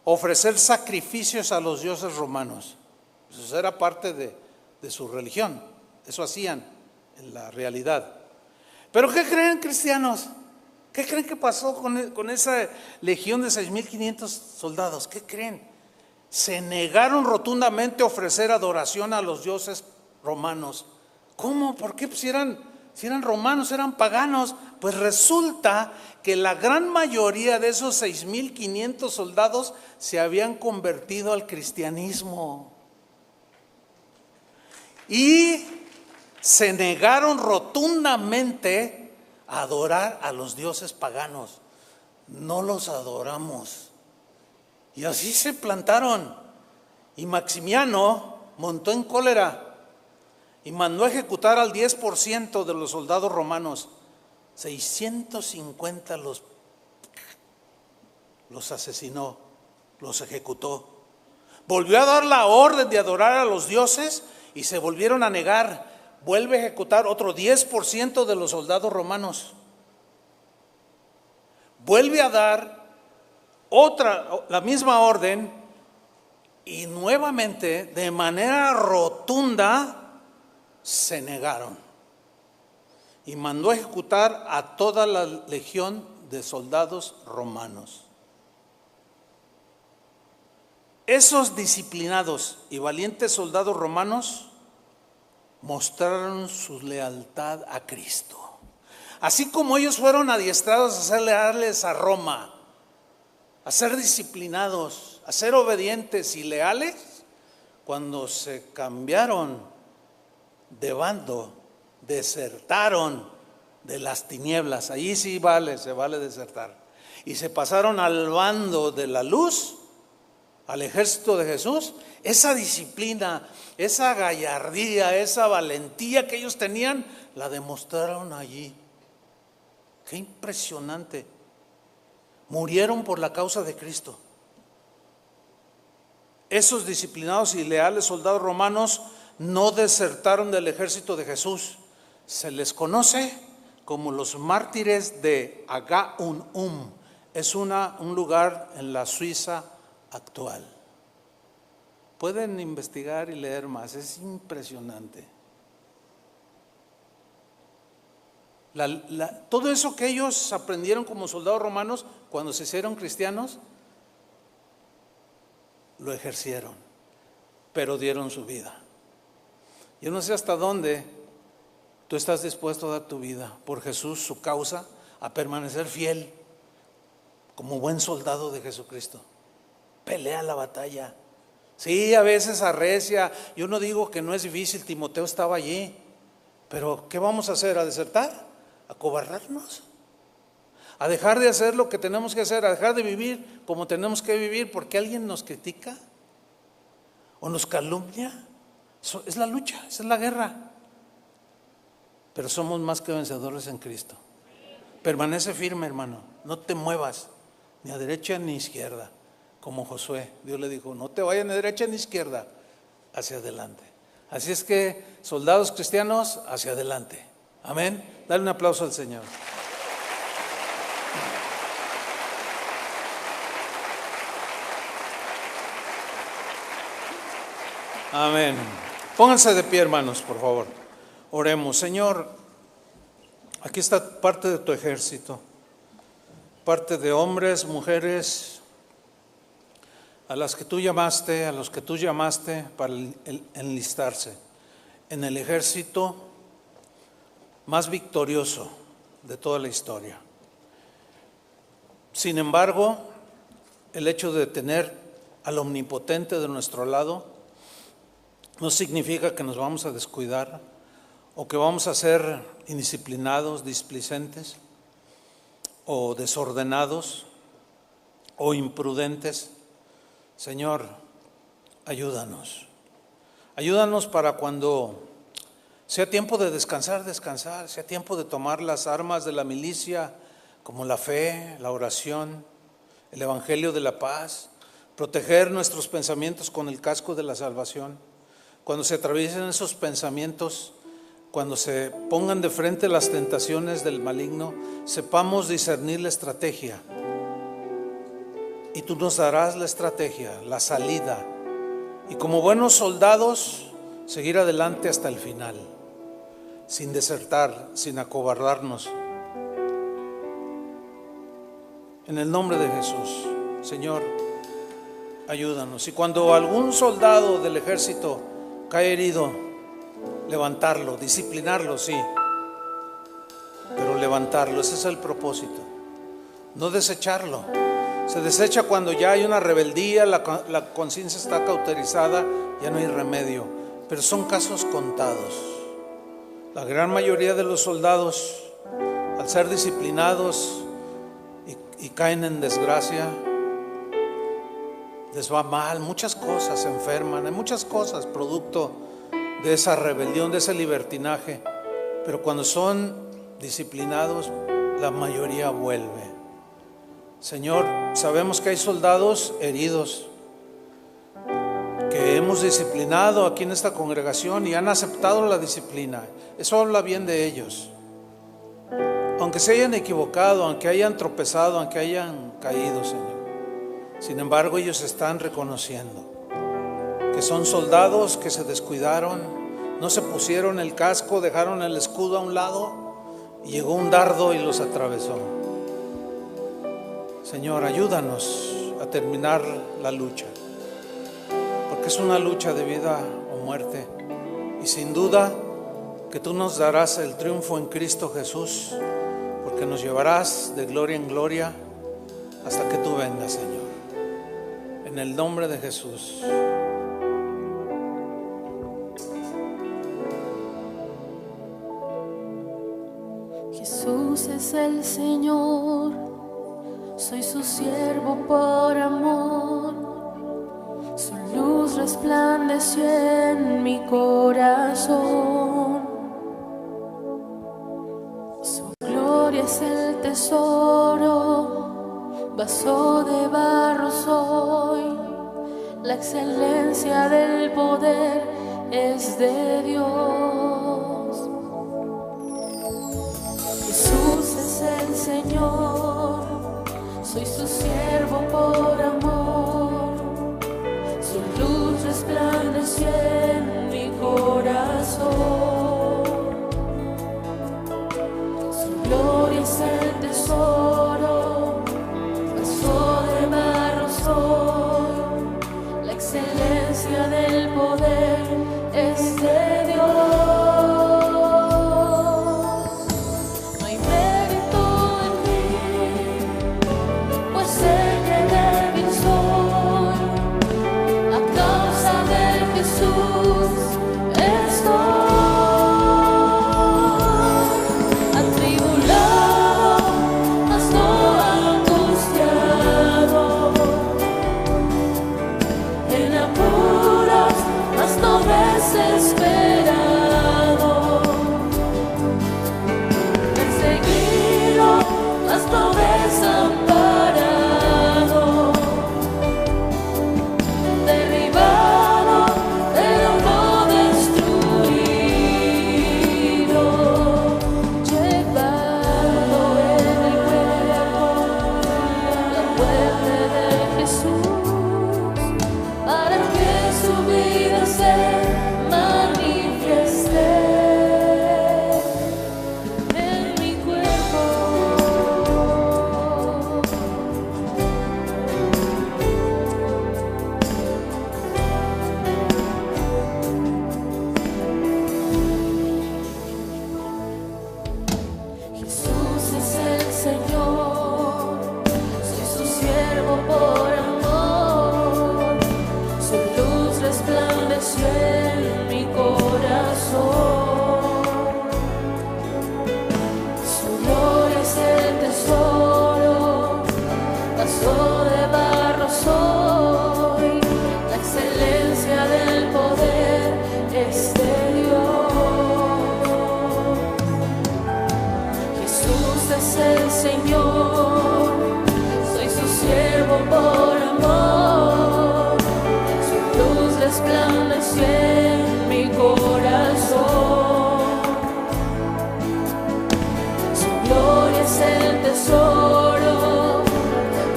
ofrecer sacrificios a los dioses romanos. Eso era parte de su religión, eso hacían en la realidad. Pero ¿qué creen, cristianos? ¿Qué creen que pasó con esa legión de 6,500 soldados? ¿Qué creen? Se negaron rotundamente a ofrecer adoración a los dioses romanos. ¿Cómo? ¿Por qué? Pues si eran romanos, eran paganos. Pues resulta que la gran mayoría de esos 6,500 soldados se habían convertido al cristianismo. Y se negaron rotundamente a adorar a los dioses paganos. No los adoramos. Y así se plantaron. Y Maximiano montó en cólera y mandó a ejecutar al 10% de los soldados romanos. 650 los asesinó, los ejecutó. Volvió a dar la orden de adorar a los dioses y se volvieron a negar. Vuelve a ejecutar otro 10% de los soldados romanos. Vuelve a dar la misma orden, y nuevamente, de manera rotunda, se negaron. Y mandó a ejecutar a toda la legión de soldados romanos. Esos disciplinados y valientes soldados romanos mostraron su lealtad a Cristo. Así como ellos fueron adiestrados a ser leales a Roma, a ser disciplinados, a ser obedientes y leales, cuando se cambiaron de bando, desertaron de las tinieblas. Allí sí se vale desertar. Y se pasaron al bando de la luz, al ejército de Jesús. Esa disciplina, esa gallardía, esa valentía que ellos tenían, la demostraron allí. Qué impresionante. Murieron por la causa de Cristo. Esos disciplinados y leales soldados romanos no desertaron del ejército de Jesús. Se les conoce como los mártires de Agaunum. Es un lugar en la Suiza actual. Pueden investigar y leer más, es impresionante. Todo eso que ellos aprendieron como soldados romanos cuando se hicieron cristianos, lo ejercieron, pero dieron su vida. Yo no sé hasta dónde tú estás dispuesto a dar tu vida por Jesús, su causa, a permanecer fiel como buen soldado de Jesucristo. Pelea la batalla. Sí, a veces arrecia. Yo no digo que no es difícil, Timoteo estaba allí, pero ¿qué vamos a hacer? ¿A desertar? ¿A cobardarnos? ¿A dejar de hacer lo que tenemos que hacer? ¿A dejar de vivir como tenemos que vivir porque alguien nos critica o nos calumnia? Es la lucha, esa es la guerra. Pero somos más que vencedores en Cristo. Permanece firme, hermano, no te muevas ni a derecha ni a izquierda. Como Josué, Dios le dijo, no te vayas ni a derecha ni a izquierda, hacia adelante. Así es que, soldados cristianos, hacia adelante. Amén. Dale un aplauso al Señor. Amén. Pónganse de pie, hermanos, por favor. Oremos. Señor, aquí está parte de tu ejército, parte de hombres, mujeres, a las que tú llamaste, a los que tú llamaste para enlistarse en el ejército más victorioso de toda la historia. Sin embargo, el hecho de tener al omnipotente de nuestro lado no significa que nos vamos a descuidar o que vamos a ser indisciplinados, displicentes o desordenados o imprudentes. Señor, ayúdanos. Ayúdanos para cuando sea tiempo de descansar, sea tiempo de tomar las armas de la milicia como la fe, la oración, el evangelio de la paz, proteger nuestros pensamientos con el casco de la salvación. Cuando se atraviesen esos pensamientos, cuando se pongan de frente las tentaciones del maligno, sepamos discernir la estrategia. Y tú nos darás la estrategia, la salida. Y como buenos soldados, seguir adelante hasta el final, sin desertar, sin acobardarnos. En el nombre de Jesús, Señor, ayúdanos. Y cuando algún soldado del ejército cae herido, levantarlo, disciplinarlo, sí, pero levantarlo, ese es el propósito, no desecharlo. Se desecha cuando ya hay una rebeldía, la conciencia está cauterizada, ya no hay remedio, pero son casos contados. La gran mayoría de los soldados, al ser disciplinados y caen en desgracia, les va mal, muchas cosas, se enferman, hay muchas cosas producto de esa rebelión, de ese libertinaje. Pero cuando son disciplinados, la mayoría vuelve. Señor, sabemos que hay soldados heridos que hemos disciplinado aquí en esta congregación y han aceptado la disciplina. Eso habla bien de ellos. Aunque se hayan equivocado, aunque hayan tropezado, aunque hayan caído, Señor. Sin embargo, ellos están reconociendo que son soldados que se descuidaron, no se pusieron el casco, dejaron el escudo a un lado y llegó un dardo y los atravesó. Señor, ayúdanos a terminar la lucha, porque es una lucha de vida o muerte, y sin duda que tú nos darás el triunfo en Cristo Jesús, porque nos llevarás de gloria en gloria hasta que tú vengas, Señor. En el nombre de Jesús. Jesús es el Señor, soy su siervo por amor. Su luz resplandeció en mi corazón. Su gloria es el tesoro, vaso de barro soy. La excelencia del poder es de Dios. Jesús es el Señor, soy su siervo por amor. Su luz resplandeció en mi corazón. Su gloria es el tesoro, vaso de barro soy. La excelencia del poder es de Dios. No hay mérito en mí, pues sé que débil soy. A causa de Jesús estoy atribulado, mas no angustiado, en apuros, mas no desesperado, perseguido, mas no desamparado, derribado, pero no destruido, llevado en el cuerpo la muerte de Jesús, para que su vida se manifieste en mi cuerpo. Jesús es el Señor, soy su siervo por amor. Su luz resplandeció en mi corazón. Su gloria es el tesoro, vaso de barro soy. La excelencia del poder es de Dios. Jesús es el Señor, soy su siervo por amor. Su luz resplandeció en mi corazón. Su gloria es el tesoro,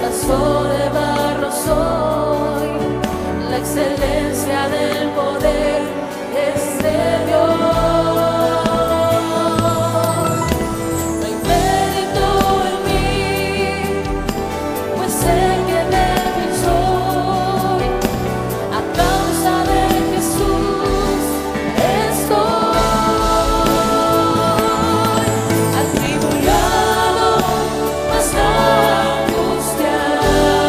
vaso de barro soy. La excelencia del poder es de Dios. No hay mérito en mí, pues sé que débil soy. A causa de Jesús estoy atribulado, mas no angustiado,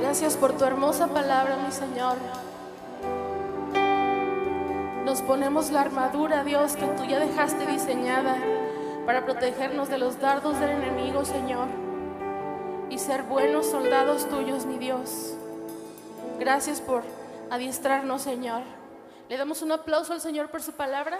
Gracias por tu hermosa palabra, mi Señor. Nos ponemos la armadura, Dios, que tú ya dejaste diseñada para protegernos de los dardos del enemigo, Señor, y ser buenos soldados tuyos, mi Dios. Gracias por adiestrarnos, Señor. Le damos un aplauso al Señor por su palabra.